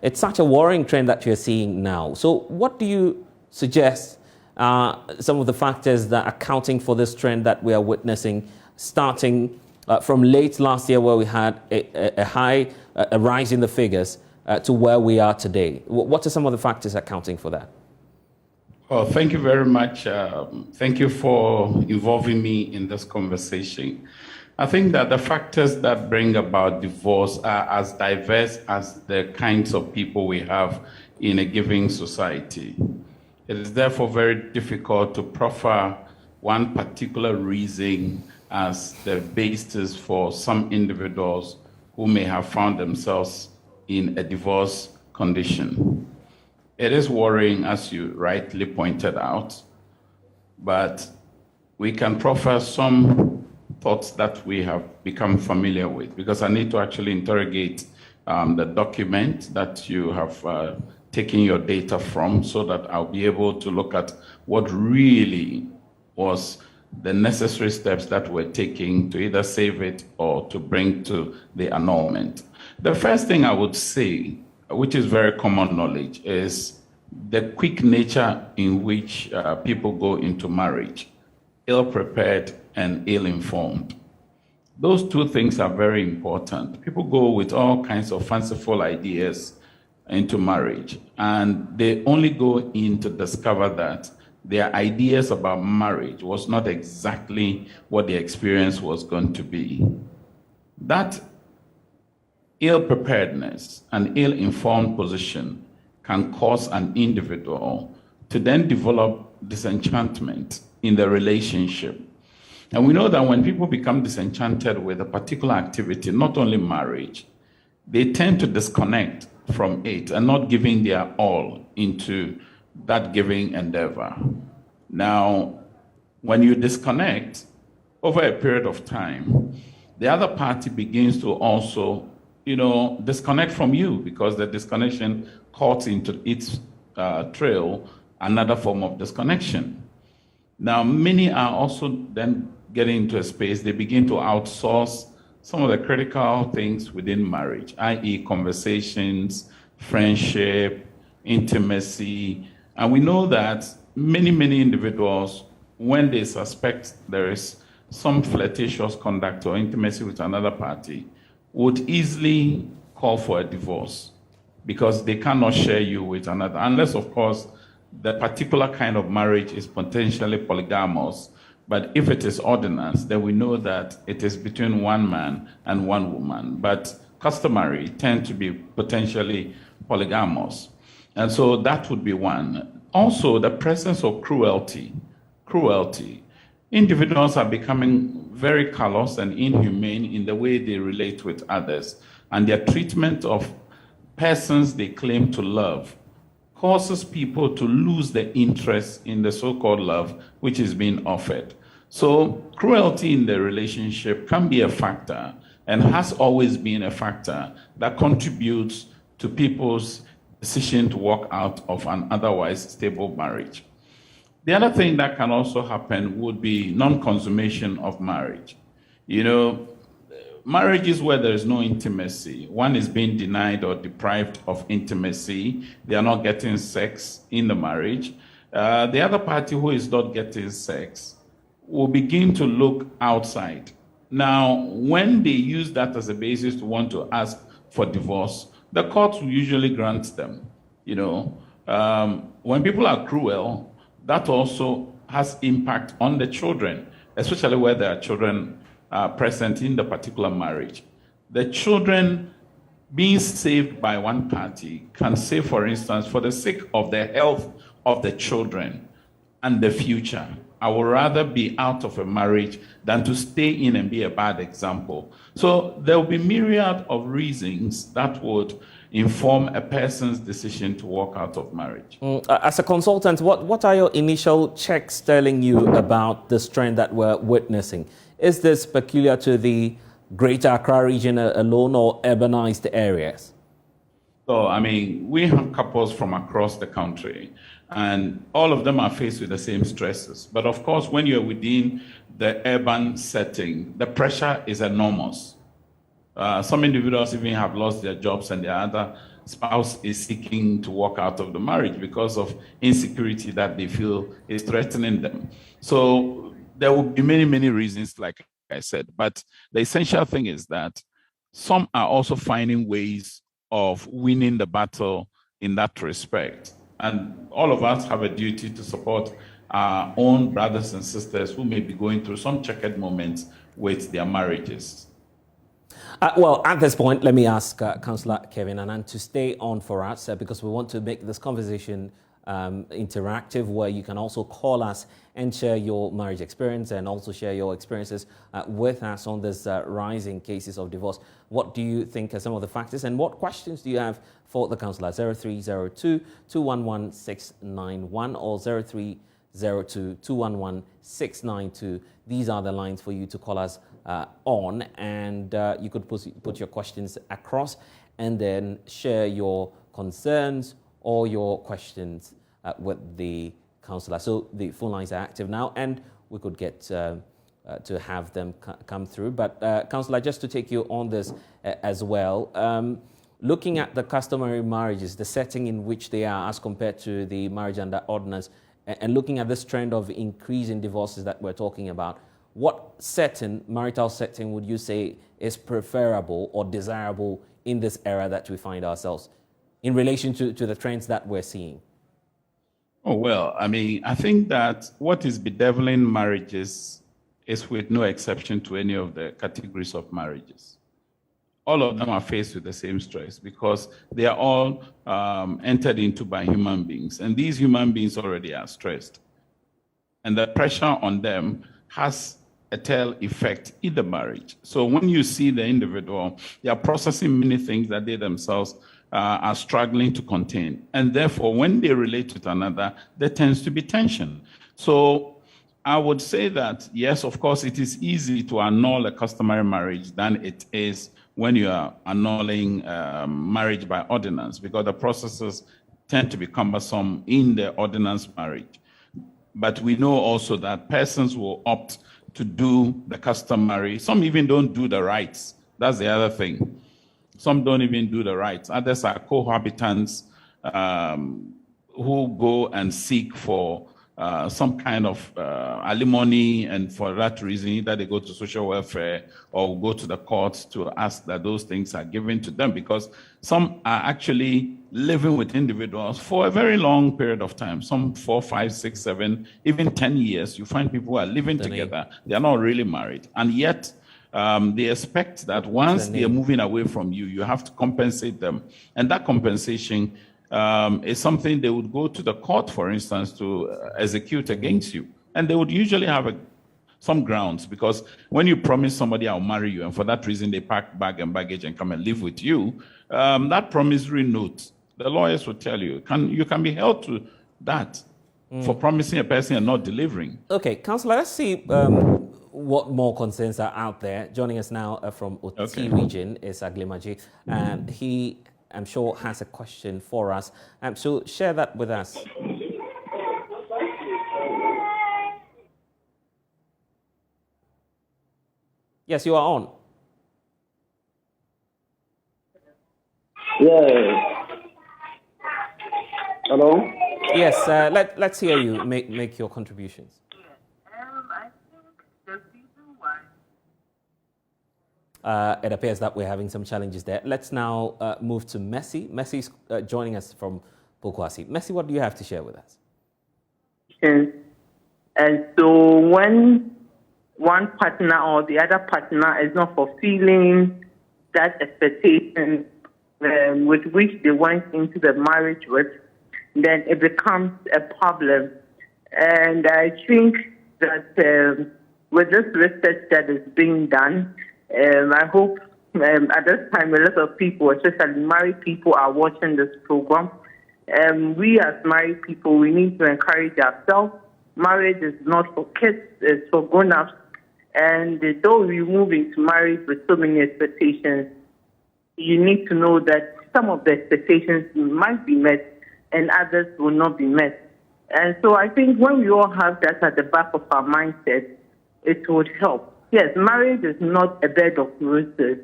it's such a worrying trend that you're seeing now. So what do you suggest some of the factors that are accounting for this trend that we are witnessing, starting from late last year, where we had a rise in the figures, to where we are today? What are some of the factors accounting for that? Well, thank you very much. Thank you for involving me in this conversation. I think that the factors that bring about divorce are as diverse as the kinds of people we have in a given society. It is therefore very difficult to proffer one particular reason as the basis for some individuals who may have found themselves in a divorce condition. It is worrying, as you rightly pointed out, but we can proffer some thoughts that we have become familiar with, because I need to actually interrogate the document that you have taken your data from, so that I'll be able to look at what really was the necessary steps that we're taking to either save it or to bring to the annulment. The first thing I would say, which is very common knowledge, is the quick nature in which people go into marriage, ill-prepared and ill-informed. Those two things are very important. People go with all kinds of fanciful ideas into marriage, and they only go in to discover that their ideas about marriage was not exactly what the experience was going to be. That ill-preparedness and ill-informed position can cause an individual to then develop disenchantment in the relationship. And we know that when people become disenchanted with a particular activity, not only marriage, they tend to disconnect from it and not giving their all into that giving endeavor. Now, when you disconnect over a period of time, the other party begins to also, disconnect from you, because the disconnection caught into its trail another form of disconnection. Now, many are also then getting into a space, they begin to outsource some of the critical things within marriage, i.e. conversations, friendship, intimacy. And we know that many individuals, when they suspect there is some flirtatious conduct or intimacy with another party, would easily call for a divorce because they cannot share you with another, unless, of course, the particular kind of marriage is potentially polygamous. But if it is ordinance, then we know that it is between one man and one woman. But customary tend to be potentially polygamous. And so that would be one. Also, the presence of cruelty. Individuals are becoming very callous and inhumane in the way they relate with others. And their treatment of persons they claim to love causes people to lose the interest in the so-called love which is being offered. So cruelty in the relationship can be a factor and has always been a factor that contributes to people's decision to walk out of an otherwise stable marriage. The other thing that can also happen would be non-consummation of marriage. Marriages where there is no intimacy, one is being denied or deprived of intimacy, they are not getting sex in the marriage. The other party who is not getting sex will begin to look outside. Now, when they use that as a basis to want to ask for divorce, the courts will usually grant them. When people are cruel, that also has impact on the children, especially where there are children present in the particular marriage. The children being saved by one party can say, for instance, for the sake of the health of the children and the future, I would rather be out of a marriage than to stay in and be a bad example. So there will be myriad of reasons that would inform a person's decision to walk out of marriage. As a consultant, what are your initial checks telling you about this trend that we're witnessing? Is this peculiar to the Greater Accra region alone or urbanized areas? So, we have couples from across the country, and all of them are faced with the same stresses. But of course, when you're within the urban setting, the pressure is enormous. Some individuals even have lost their jobs, and their other spouse is seeking to walk out of the marriage because of insecurity that they feel is threatening them. So there will be many reasons, like I said, but the essential thing is that some are also finding ways of winning the battle in that respect. And all of us have a duty to support our own brothers and sisters who may be going through some checkered moments with their marriages. Well, at this point, let me ask Councillor Kevin Annan to stay on for us because we want to make this conversation interactive, where you can also call us and share your marriage experience and also share your experiences with us on this rising cases of divorce. What do you think are some of the factors, and what questions do you have for the councillor? 0302-211-691 or 0302-211-692. These are the lines for you to call us on, and you could put your questions across and then share your concerns or your questions with the councillor. So the phone lines are active now, and we could get to have them come through. But councillor, just to take you on this as well, looking at the customary marriages, the setting in which they are as compared to the marriage under ordinance, and looking at this trend of increasing divorces that we're talking about, what marital setting would you say is preferable or desirable in this era that we find ourselves in relation to the trends that we're seeing? Oh, well, I mean, I think that what is bedeviling marriages is with no exception to any of the categories of marriages. All of them are faced with the same stress because they are all entered into by human beings. And these human beings already are stressed. And the pressure on them has a tail effect in the marriage. So when you see the individual, they are processing many things that they themselves are struggling to contain. And therefore, when they relate with another, there tends to be tension. So I would say that, yes, of course, it is easy to annul a customary marriage than it is when you are annulling marriage by ordinance, because the processes tend to be cumbersome in the ordinance marriage. But we know also that persons will opt to do the customary. Some even don't do the rites. That's the other thing. Some don't even do the rights. Others are cohabitants who go and seek for some kind of alimony, and for that reason, either they go to social welfare or go to the courts to ask that those things are given to them, because some are actually living with individuals for a very long period of time, some 4, 5, 6, 7, even 10 years. You find people who are living together. They are not really married. And yet, they expect that once they are moving away from you, you have to compensate them. And that compensation is something they would go to the court, for instance, to execute against you. And they would usually have some grounds, because when you promise somebody, I'll marry you, and for that reason they pack bag and baggage and come and live with you, that promissory note, the lawyers will tell you, you can be held to that for promising a person and not delivering. Okay, Councillor, let's see what more concerns are out there. Joining us now from Oti region is Aglimaji, and he, I'm sure, has a question for us. So share that with us. Yes, you are on. Yeah. Hello? Yes, let's hear you make your contributions. It appears that we're having some challenges there. Let's now move to Messi. Messi's joining us from Pokwasi. Messi, what do you have to share with us? And so when one partner or the other partner is not fulfilling that expectation with which they went into the marriage with, then it becomes a problem. And I think that with this research that is being done, I hope at this time a lot of people, especially married people, are watching this program. We as married people, we need to encourage ourselves. Marriage is not for kids, it's for grown-ups. And though we move into marriage with so many expectations, you need to know that some of the expectations might be met and others will not be met. And so I think when we all have that at the back of our mindset, it would help. Yes, marriage is not a bed of roses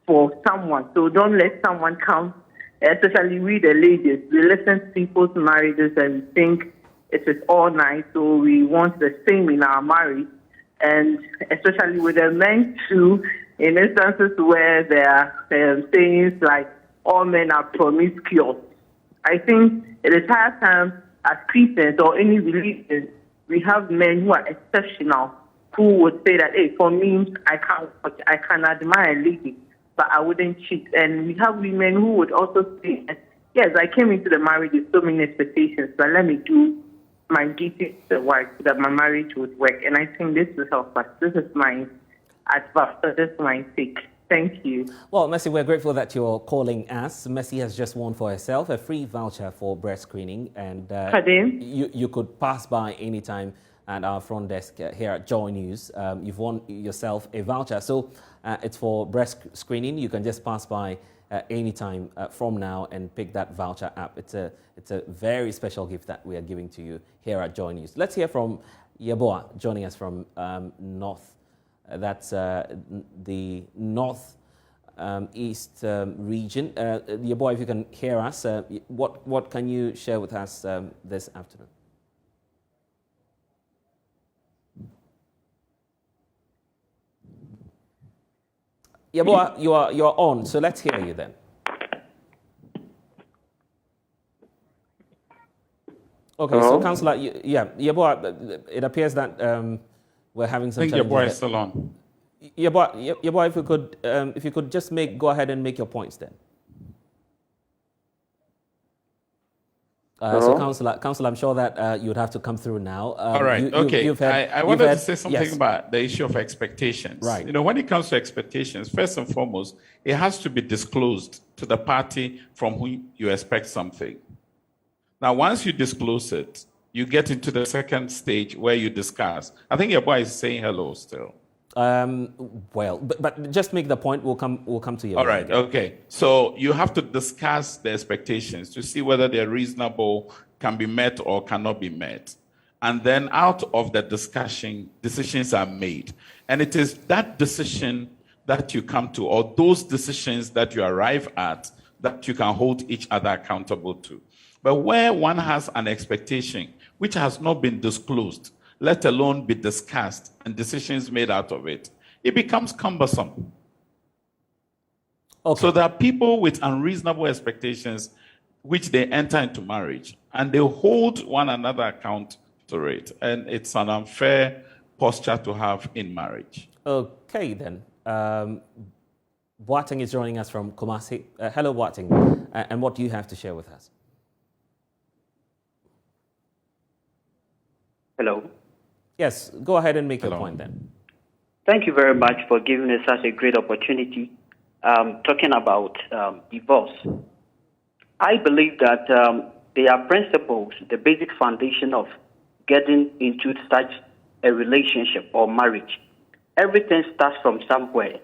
for someone. So don't let someone come, especially we the ladies. We listen to people's marriages and think it is all nice, so we want the same in our marriage. And especially with the men too, in instances where there are things like all men are promiscuous. I think it is high time as Christians or any religion, we have men who are exceptional, who would say that, hey, for me, I can admire a lady, but I wouldn't cheat. And we have women who would also say, Yes, I came into the marriage with so many expectations, but let me do my duty to the wife so that my marriage would work. And I think this will help us. This is my advice. This is my take. Thank you. Well, Mercy, we're grateful that you're calling us. Mercy has just won for herself a free voucher for breast screening, and you could pass by anytime at our front desk here at JoyNews. You've won yourself a voucher, so it's for breast screening. You can just pass by anytime from now and pick that voucher up. It's a very special gift that we are giving to you here at JoyNews. Let's hear from Yeboah, joining us from North. That's the North East region. Yeboah, if you can hear us, what can you share with us this afternoon? Yeboah, you are on, so let's hear you then. Okay, Hello? so Councillor, Yeboah, it appears that we're having some challenges. Yeboah is still on. Yeboah, if you could just go ahead and make your points then. So, Councillor, I'm sure that you would have to come through now. All right. I wanted to say something about the issue of expectations. Right. You know, when it comes to expectations, first and foremost, it has to be disclosed to the party from whom you expect something. Now, once you disclose it, you get into the second stage where you discuss. I think your boy is saying hello still. Well, but just make the point. We'll come to you. All right. Okay. So you have to discuss the expectations to see whether they're reasonable, can be met or cannot be met. And then out of the discussion, decisions are made. And it is that decision that you come to, or those decisions that you arrive at, that you can hold each other accountable to. But where one has an expectation which has not been disclosed, let alone be discussed and decisions made out of it, it becomes cumbersome. Okay. So there are people with unreasonable expectations which they enter into marriage and they hold one another account to it. And it's an unfair posture to have in marriage. Okay, then. Boateng is joining us from Kumasi. Hello, Boateng. And what do you have to share with us? Hello. Yes, go ahead and make your point then. Thank you very much for giving us such a great opportunity. Talking about divorce, I believe that there are principles, the basic foundation of getting into such a relationship or marriage. Everything starts from somewhere.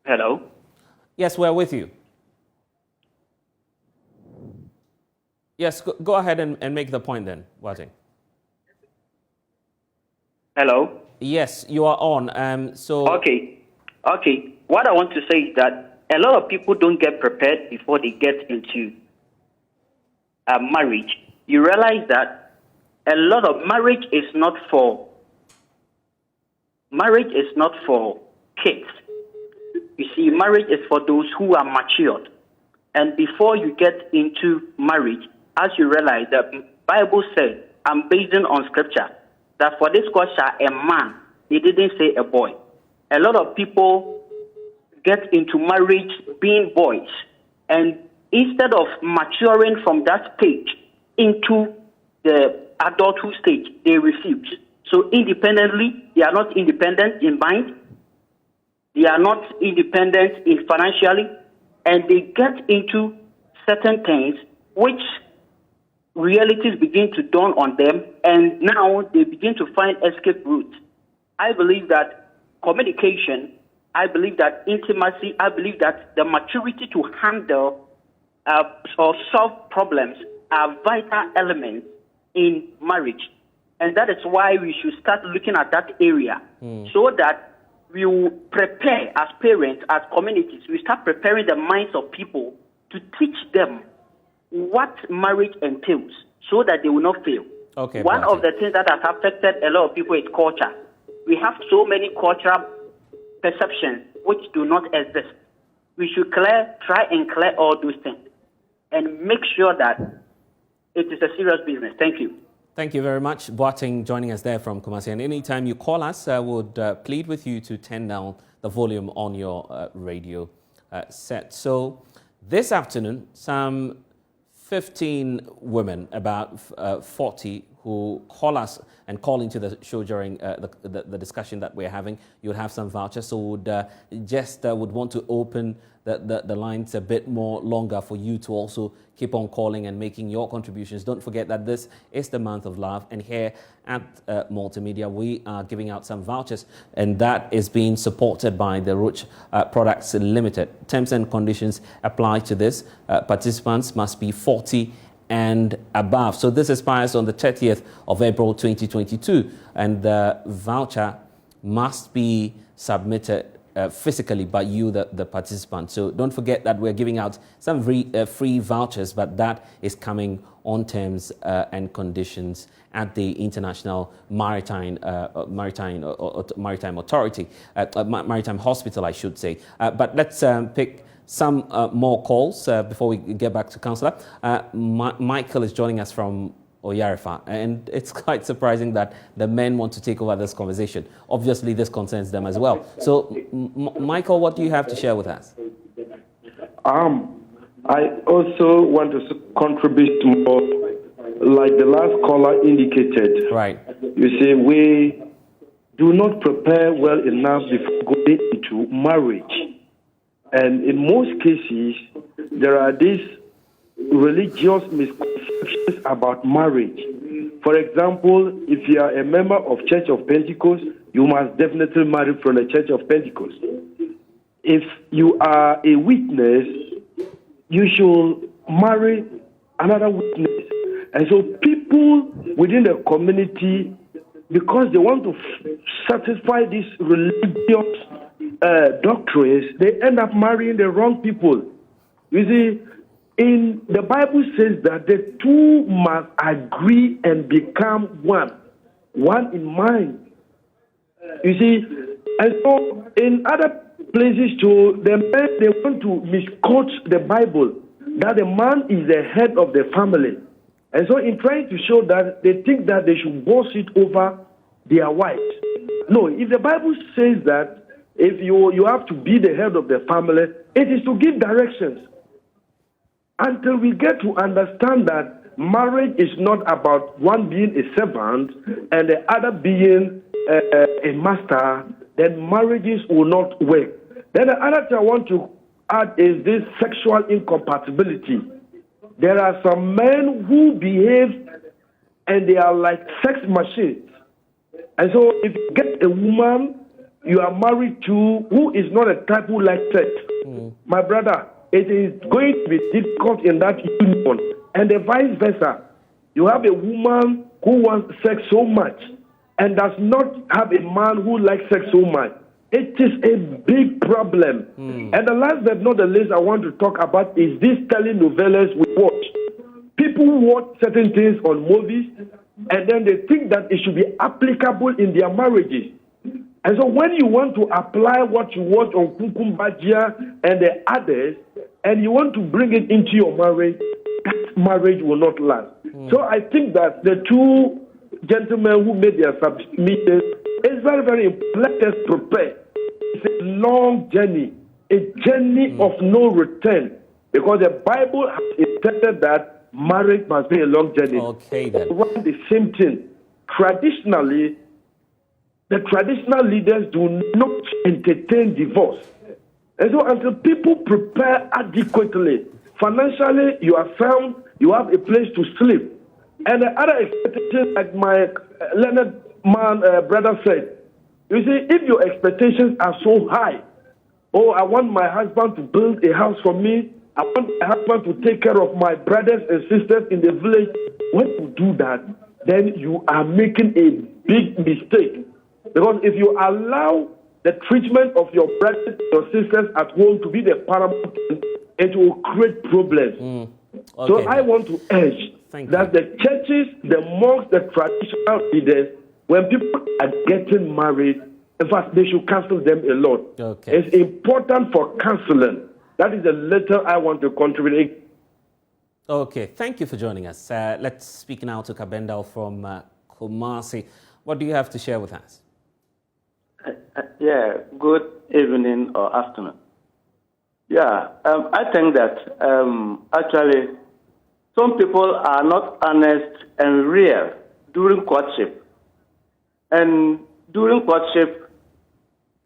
Hello? Yes, we're with you. Yes, go ahead and make the point then, Boateng. Hello? Yes, you are on. Okay. What I want to say is that a lot of people don't get prepared before they get into a marriage. You realize that a lot of marriage is not for kids. You see, marriage is for those who are matured. And before you get into marriage, as you realize, the Bible says, I'm basing on scripture, that for this cause shall a man, he didn't say a boy. A lot of people get into marriage being boys, and instead of maturing from that stage into the adulthood stage, they refuse. So independently, they are not independent in mind, they are not independent in financially, and they get into certain things which realities begin to dawn on them, and now they begin to find escape routes. I believe that communication, I believe that intimacy, I believe that the maturity to handle or solve problems are vital elements in marriage. And that is why we should start looking at that area so that we will prepare as parents, as communities, we start preparing the minds of people to teach them what marriage entails so that they will not fail. Okay, one of the things that has affected a lot of people is culture. We have so many cultural perceptions which do not exist. We should try and clear all those things and make sure that it is a serious business. Thank you. Thank you very much, Boateng, joining us there from Kumasi. And anytime you call us, I would plead with you to turn down the volume on your radio set. So This afternoon, some 15 women, about 40, who call us and call into the show during the discussion that we're having. You'll have some vouchers, so would want to open the lines a bit more longer for you to also keep on calling and making your contributions. Don't forget that this is the month of love, and here at Multimedia we are giving out some vouchers, and that is being supported by the Roach Products Limited. Terms and conditions apply to this. Participants must be 40 and above. So this expires on the 30th of April 2022, and the voucher must be submitted physically by you, the participant. So don't forget that we're giving out some free vouchers, but that is coming on terms and conditions at the International Maritime Authority, Maritime Hospital, I should say. But let's pick some more calls before we get back to Councillor. Michael is joining us from Oyarifa, and it's quite surprising that the men want to take over this conversation. Obviously, this concerns them as well. So, Michael, what do you have to share with us? I also want to contribute more, like the last caller indicated. Right. You see, we do not prepare well enough before going into marriage. And in most cases, there are these religious misconceptions about marriage. For example, if you are a member of Church of Pentecost, you must definitely marry from the Church of Pentecost. If you are a witness, you should marry another witness. And so people within the community, because they want to satisfy these religious doctrines, they end up marrying the wrong people. You see, in the Bible says that the two must agree and become one in mind. You see, and so in other places too, the men, they want to misquote the Bible, that the man is the head of the family. And so in trying to show that, they think that they should boss it over their wives. No, if the Bible says that if you have to be the head of the family, it is to give directions. Until we get to understand that marriage is not about one being a servant and the other being a master, then marriages will not work. Then the other thing I want to add is this sexual incompatibility. There are some men who behave and they are like sex machines. And so if you get a woman you are married to who is not a type who likes sex, my brother, it is going to be difficult in that union. And the vice versa. You have a woman who wants sex so much and does not have a man who likes sex so much. It is a big problem. And the last but not the least I want to talk about is these telenovelas we watch. People watch certain things on movies and then they think that it should be applicable in their marriages. And so when you want to apply what you watch on Kukumbajia and the others, and you want to bring it into your marriage, that marriage will not last. So I think that the two gentlemen who made their submission is very, very important. Let us prepare. It's a long journey, a journey of no return, because the Bible has intended that marriage must be a long journey. Okay, then. The same thing. Traditionally, the traditional leaders do not entertain divorce. And so until people prepare adequately, financially you are sound, you have a place to sleep. And the other expectation, like my learned man brother said, you see, if your expectations are so high, oh, I want my husband to build a house for me, I want my husband to take care of my brothers and sisters in the village, when you do that, then you are making a big mistake. Because if you allow the treatment of your brothers and your sisters at home to be the paramount, it will create problems. Okay. So I want to urge that the churches, the monks, the traditional leaders, when people are getting married, in fact, they should counsel them a lot. Okay. It's important for counseling. That is the letter I want to contribute. Okay, thank you for joining us. Let's speak now to Kabendal from Kumasi. What do you have to share with us? Yeah, good evening or afternoon. Yeah, I think that actually some people are not honest and real during courtship. And during courtship,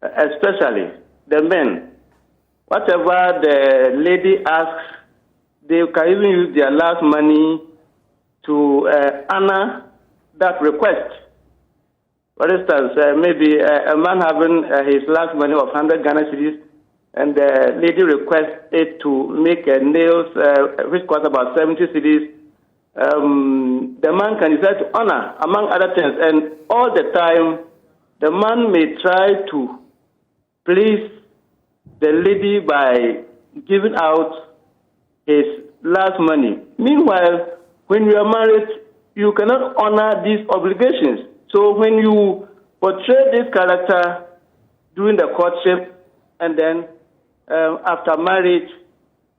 especially the men, whatever the lady asks, they can even use their last money to honor that request. For instance, maybe a man having his last money of 100 Ghana cedis, and the lady requests it to make nails, which cost about 70 cedis. The man can decide to honor, among other things. And all the time, the man may try to please the lady by giving out his last money. Meanwhile, when you are married, you cannot honor these obligations. So when you portray this character during the courtship and then after marriage,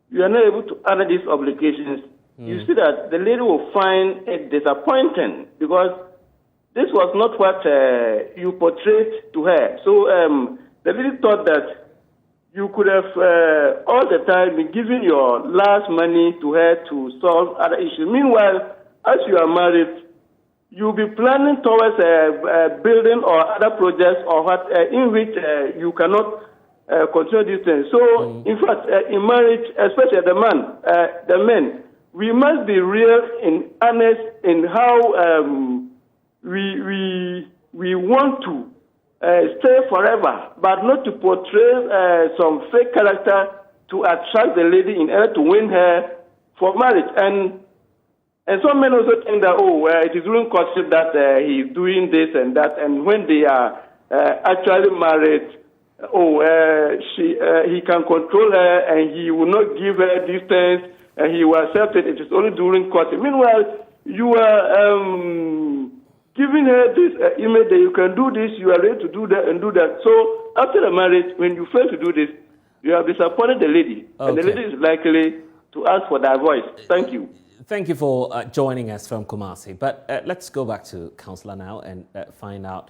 you are not able to honor these obligations. You see that the lady will find it disappointing because this was not what you portrayed to her. So the lady thought that you could have all the time been giving your last money to her to solve other issues. Meanwhile, as you are married, you'll be planning towards a building or other projects or what in which you cannot continue these things. So, in fact, in marriage, especially the men, we must be real and honest in how we want to stay forever, but not to portray some fake character to attract the lady in order to win her for marriage. And some men also think that, it is during courtship that he is doing this and that, and when they are actually married, he can control her and he will not give her distance and he will accept it. It is only during courtship. Meanwhile, you are giving her this image that you can do this, you are ready to do that and do that. So after the marriage, when you fail to do this, you have disappointed the lady, and the lady is likely to ask for divorce. Thank you. Thank you for joining us from Kumasi. But let's go back to Councillor now and find out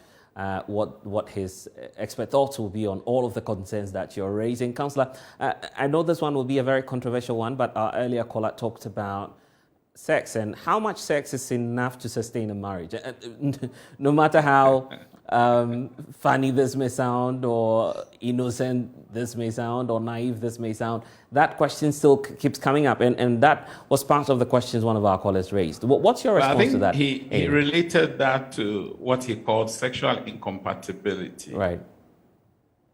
what his expert thoughts will be on all of the concerns that you're raising. Councillor, I know this one will be a very controversial one, but our earlier caller talked about sex and how much sex is enough to sustain a marriage. No matter how funny this may sound or innocent this may sound or naive this may sound, that question still keeps coming up. And that was part of the questions one of our callers raised. What's your response to that? He related that to what he called sexual incompatibility. Right.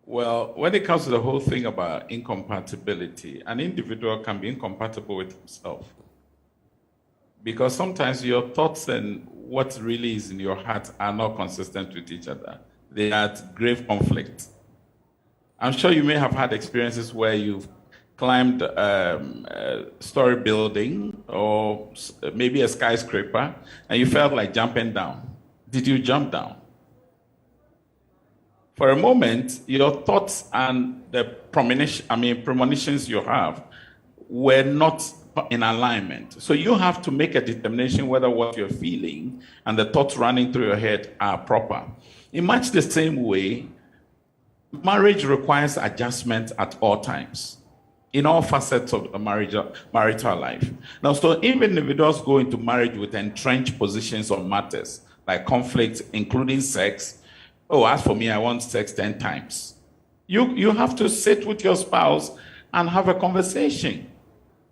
Well, when it comes to the whole thing about incompatibility, an individual can be incompatible with himself. Because sometimes your thoughts and what really is in your heart are not consistent with each other. They are at grave conflict. I'm sure you may have had experiences where you've climbed a story building or maybe a skyscraper and you felt like jumping down. Did you jump down? For a moment, your thoughts and the premonitions you have were not in alignment. So you have to make a determination whether what you're feeling and the thoughts running through your head are proper. In much the same way, marriage requires adjustment at all times, in all facets of the marital life. Now, so even individuals go into marriage with entrenched positions on matters like conflict, including sex. As for me, I want sex 10 times. You have to sit with your spouse and have a conversation.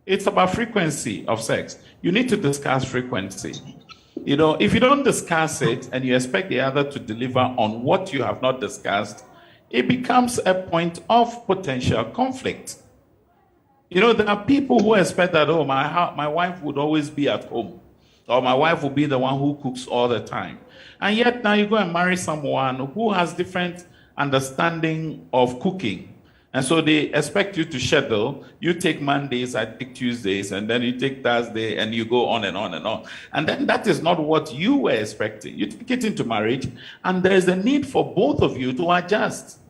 It's about frequency of sex. You need to discuss frequency. If you don't discuss it and you expect the other to deliver on what you have not discussed, it becomes a point of potential conflict. There are people who expect that, my wife would always be at home, or my wife will be the one who cooks all the time. And yet now you go and marry someone who has different understanding of cooking. And so they expect you to schedule. You take Mondays, I take Tuesdays, and then you take Thursday, and you go on and on and on. And then that is not what you were expecting. You get into marriage, and there's a need for both of you to adjust.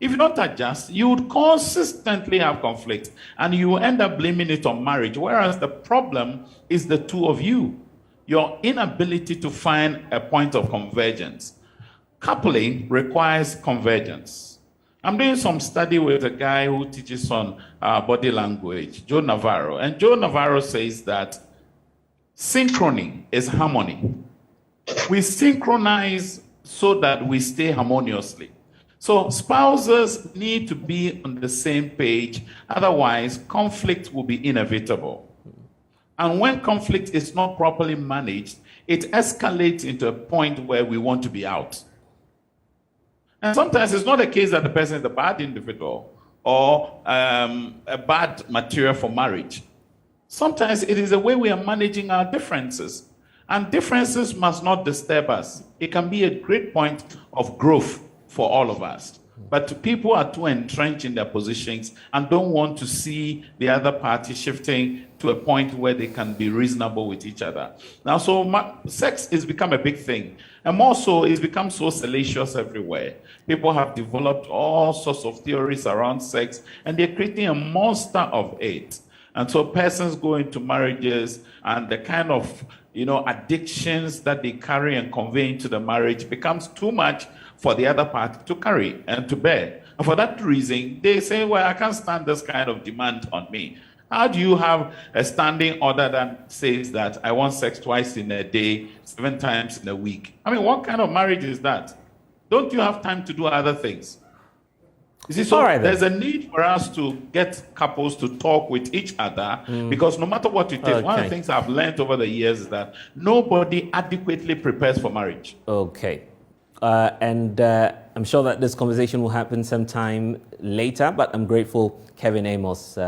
If you don't adjust, you would consistently have conflict, and you will end up blaming it on marriage, whereas the problem is the two of you. Your inability to find a point of convergence. Coupling requires convergence. I'm doing some study with a guy who teaches on body language, Joe Navarro. And Joe Navarro says that synchrony is harmony. We synchronize so that we stay harmoniously. So spouses need to be on the same page, otherwise conflict will be inevitable. And when conflict is not properly managed, it escalates into a point where we want to be out. And sometimes it's not the case that the person is a bad individual or a bad material for marriage. Sometimes it is the way we are managing our differences. And differences must not disturb us. It can be a great point of growth for all of us. But people are too entrenched in their positions and don't want to see the other party shifting to a point where they can be reasonable with each other. Now, so sex has become a big thing. And more so, it's become so salacious everywhere. People have developed all sorts of theories around sex, and they're creating a monster of it. And so persons go into marriages, and the kind of, addictions that they carry and convey into the marriage becomes too much for the other party to carry and to bear. And for that reason, they say, well, I can't stand this kind of demand on me. How do you have a standing order that says that I want sex twice in a day, 7 times in a week? I mean, what kind of marriage is that? Don't you have time to do other things? You see, so there's a need for us to get couples to talk with each other, because no matter what it is, one of the things I've learned over the years is that nobody adequately prepares for marriage. Okay. And I'm sure that this conversation will happen sometime later, but I'm grateful Kevin Amos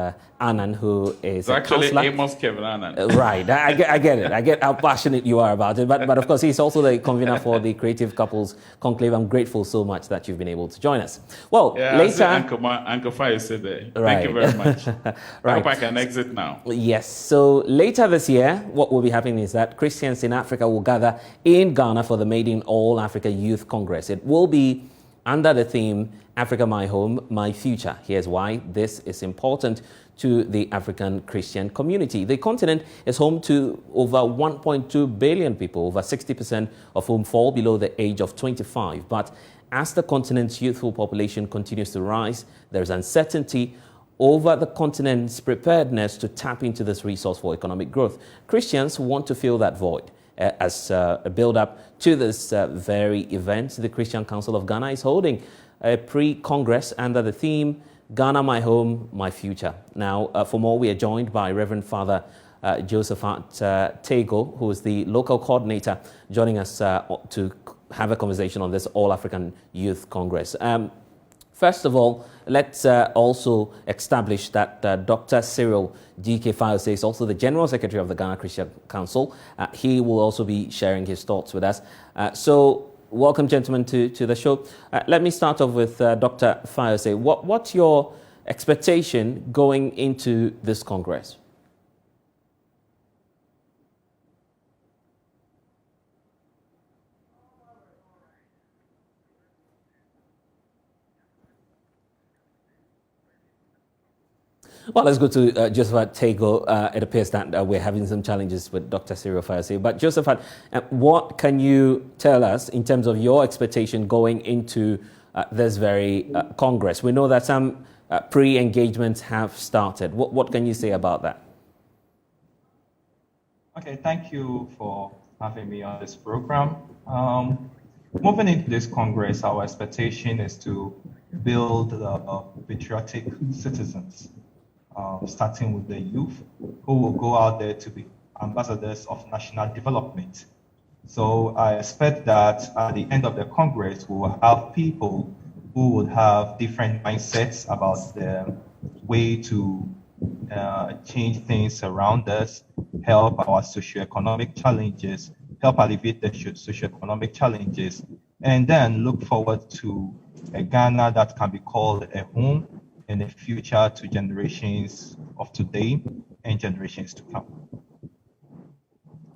Annan, who is actually a counselor. Amos Kevin Annan. Right, I get it. I get how passionate you are about it. But of course, he's also the convener for the Creative Couples Conclave. I'm grateful so much that you've been able to join us. Well, later... Uncle Fire said there. Right. Thank you very much. Right. I hope I can exit now. Yes. So later this year, what will be happening is that Christians in Africa will gather in Ghana for the Maiden All Africa Youth Congress. It will be under the theme, Africa, My Home, My Future. Here's why this is important to the African Christian community. The continent is home to over 1.2 billion people, over 60% of whom fall below the age of 25. But as the continent's youthful population continues to rise, there's uncertainty over the continent's preparedness to tap into this resource for economic growth. Christians want to fill that void. As a build-up to this very event, the Christian Council of Ghana is holding a pre-congress under the theme, Ghana, My Home, My Future. Now, for more, we are joined by Reverend Father Josephat Tego, who is the local coordinator, joining us to have a conversation on this All-African Youth Congress. First of all, let's also establish that Dr. Cyril G.K. Fayose is also the General Secretary of the Ghana Christian Council. He will also be sharing his thoughts with us. So welcome, gentlemen, to the show. Let me start off with Dr. Fayose. What's your expectation going into this Congress? Well, let's go to Josephat Tego. It appears that we're having some challenges with Dr. Cyril Fayose. But Josephat, what can you tell us in terms of your expectation going into this very Congress? We know that some pre-engagements have started. What can you say about that? Okay, thank you for having me on this program. Moving into this Congress, our expectation is to build patriotic citizens. Starting with the youth, who will go out there to be ambassadors of national development. So I expect that at the end of the Congress, we will have people who would have different mindsets about the way to change things around us, help our socioeconomic challenges, help alleviate the socioeconomic challenges, and then look forward to a Ghana that can be called a home in the future to generations of today and generations to come.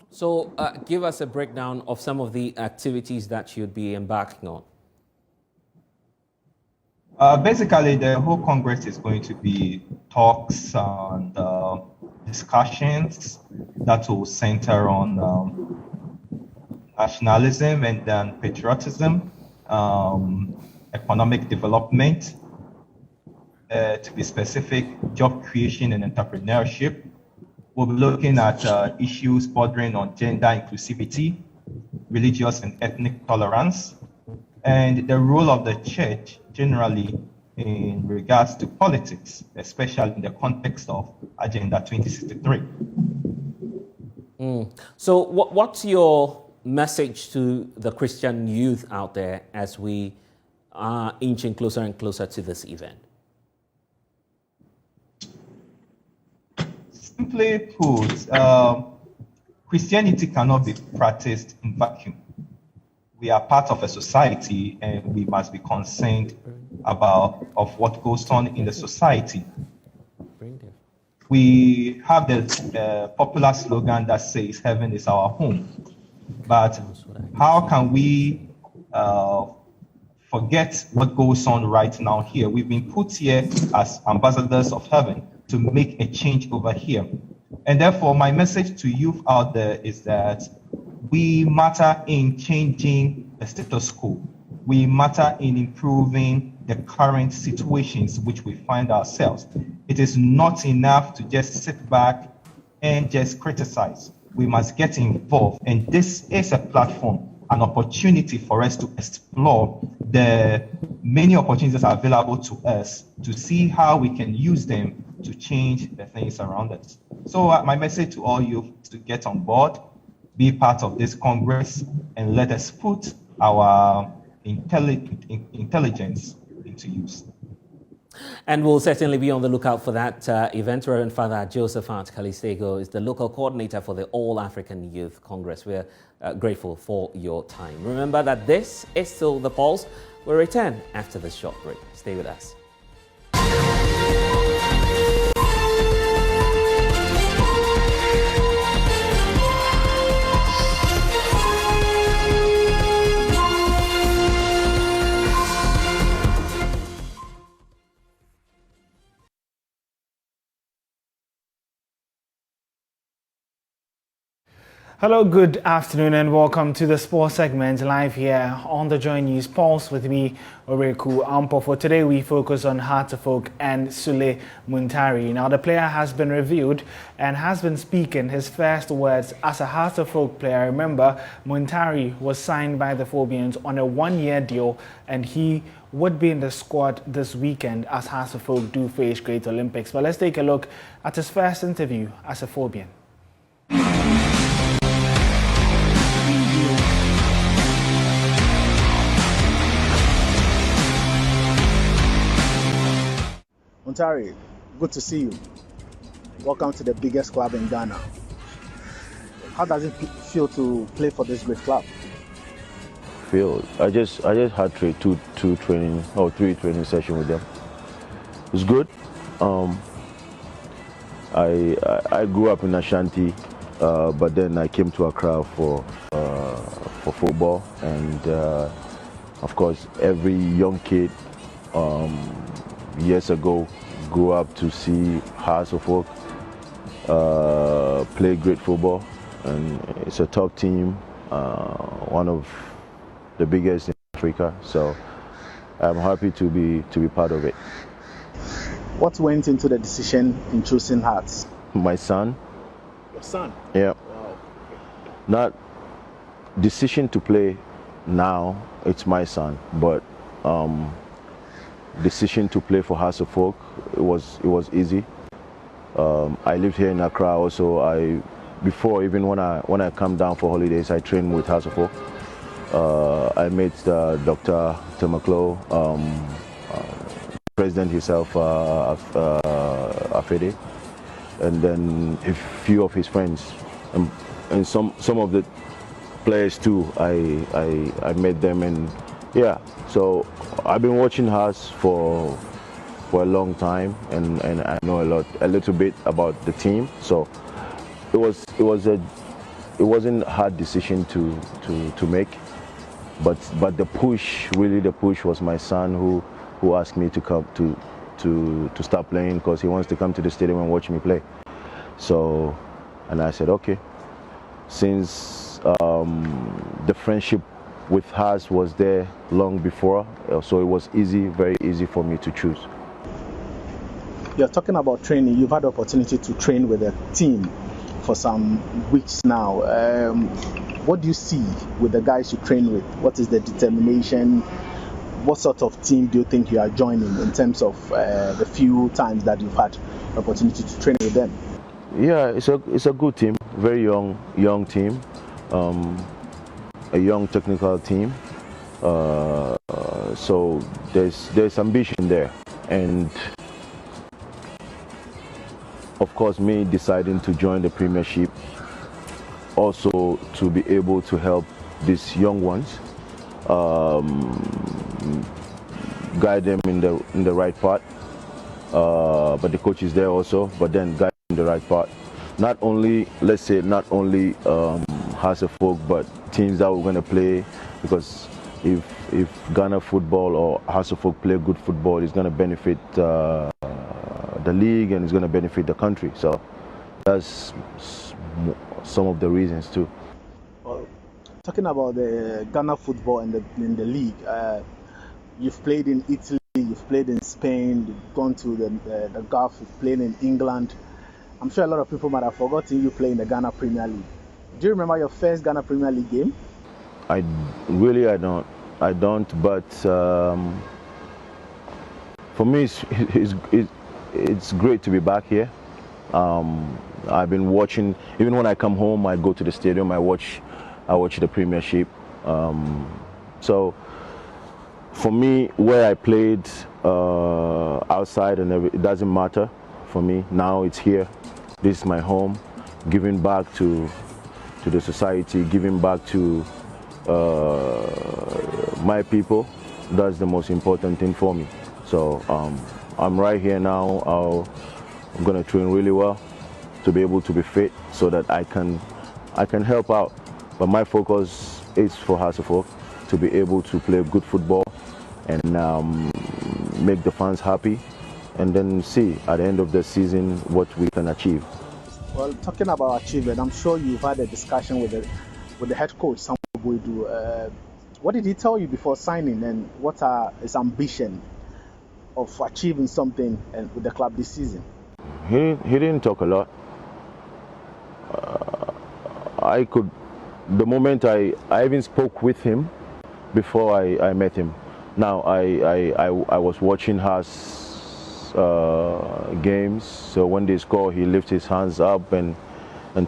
So give us a breakdown of some of the activities that you'd be embarking on. Basically, the whole Congress is going to be talks and discussions that will center on nationalism and then patriotism, economic development, to be specific, job creation and entrepreneurship. We'll be looking at issues bordering on gender inclusivity, religious and ethnic tolerance, and the role of the church generally in regards to politics, especially in the context of Agenda 2063. So what's your message to the Christian youth out there as we are inching closer and closer to this event? Simply put, Christianity cannot be practiced in vacuum. We are part of a society and we must be concerned about what goes on in the society. We have the popular slogan that says heaven is our home. But how can we forget what goes on right now here? We've been put here as ambassadors of heaven to make a change over here. And therefore, my message to youth out there is that we matter in changing the status quo. We matter in improving the current situations which we find ourselves. It is not enough to just sit back and just criticize. We must get involved. And this is a platform, an opportunity for us to explore the many opportunities that are available to us to see how we can use them to change the things around us. So my message to all youth is to get on board, be part of this Congress, and let us put our intelligence into use. And we'll certainly be on the lookout for that event. Reverend Father Josephat Kalisego is the local coordinator for the All African Youth Congress. We're grateful for your time. Remember that this is still The Pulse. We'll return after this short break. Stay with us. Hello, good afternoon and welcome to the sports segment live here on the JoyNews Pulse with me, Oreku Ampo. For today, we focus on Heart of Oak and Sulei Muntari. Now, the player has been reviewed and has been speaking his first words as a Heart of Oak player. Remember, Muntari was signed by the Phobians on a one-year deal and he would be in the squad this weekend as Heart of Oak do face Great Olympics. But let's take a look at his first interview as a Phobian. Muntari, good to see you. Welcome to the biggest club in Ghana. How does it feel to play for this great club? I just had three training sessions with them. It's good. I grew up in Ashanti, but then I came to Accra for football, and of course every young kid years ago grew up to see Hearts of Oak play great football, and it's a top team, one of the biggest in Africa. So I'm happy to be part of it. What went into the decision in choosing Hearts? My son. Your son? Yeah. Wow. Not decision to play now. It's my son, but decision to play for Hearts of Oak, it was easy. I lived here in Accra also. Before even when I come down for holidays, I train with Hearts of Oak. I met Dr. Temaklo, president himself, Afede, and then a few of his friends, and some of the players too. I met them, and yeah. So I've been watching Hearts for a long time, and I know a little bit about the team. So it wasn't a hard decision to make, but the push was my son who asked me to come to start playing because he wants to come to the stadium and watch me play. So, and I said okay. Since the friendship with Hearts was there long before, so it was very easy for me to choose. You're talking about training. You've had the opportunity to train with a team for some weeks now. What do you see with the guys you train with? What is the determination? What sort of team do you think you are joining in terms of the few times that you've had the opportunity to train with them? Yeah, it's a good team, very young team, a young technical team. So there's ambition there, and of course me deciding to join the Premiership also to be able to help these young ones, guide them in the right path. But the coach is there also, but then guide them in the right path. Not only, let's say, not only Hasselfolk, but teams that we're going to play, because if Ghana football or Hasselfolk play good football, it's going to benefit the league and it's going to benefit the country. So that's some of the reasons too. Well, talking about the Ghana football and in the league, you've played in Italy, you've played in Spain, you've gone to the Gulf, you've played in England. I'm sure a lot of people might have forgotten you play in the Ghana Premier League. Do you remember your first Ghana Premier League game? I don't. But for me, it's great to be back here. I've been watching. Even when I come home, I go to the stadium. I watch the Premiership. So for me, where I played outside and it doesn't matter for me. Now it's here. This is my home. Giving back to the society, giving back to my people. That's the most important thing for me. So I'm right here now. I'm gonna train really well to be able to be fit so that I can help out. But my focus is for Hasselfolk to be able to play good football and make the fans happy, and then see at the end of the season what we can achieve. Well, talking about achievement, I'm sure you've had a discussion with the head coach, Samuel Boydu. What did he tell you before signing, and what are his ambition of achieving something with the club this season? He didn't talk a lot. The moment I even spoke with him before I met him. Now I was watching Haas games, so when they score, he lifts his hands up and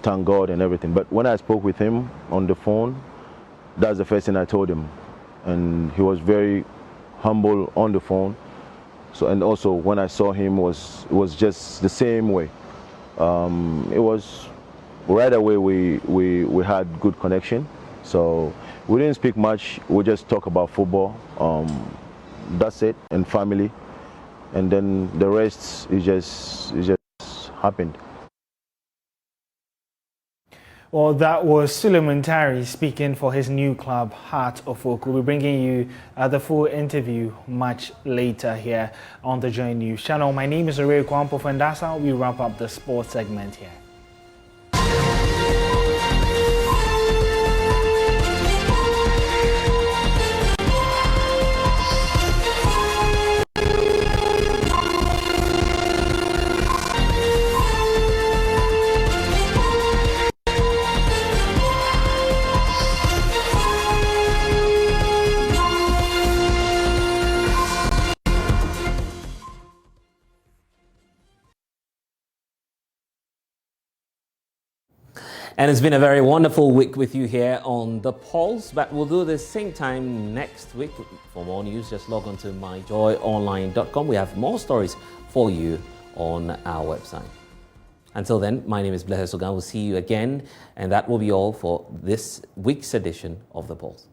thank God and everything. But when I spoke with him on the phone, that's the first thing I told him, and he was very humble on the phone. So, and also when I saw him, it was just the same way. It was right away we had good connection. So we didn't speak much. We just talk about football. That's it, and family, and then the rest is just happened. Well, that was Sulei Muntari speaking for his new club, Heart of Oak. We'll be bringing you the full interview much later here on the JoyNews channel. My name is Sulei Muntari, and that's how we wrap up the sports segment here. And it's been a very wonderful week with you here on The Pulse, but we'll do the same time next week. For more news, just log on to myjoyonline.com. We have more stories for you on our website. Until then, my name is Blessed Sogan. We'll see you again, and that will be all for this week's edition of The Pulse.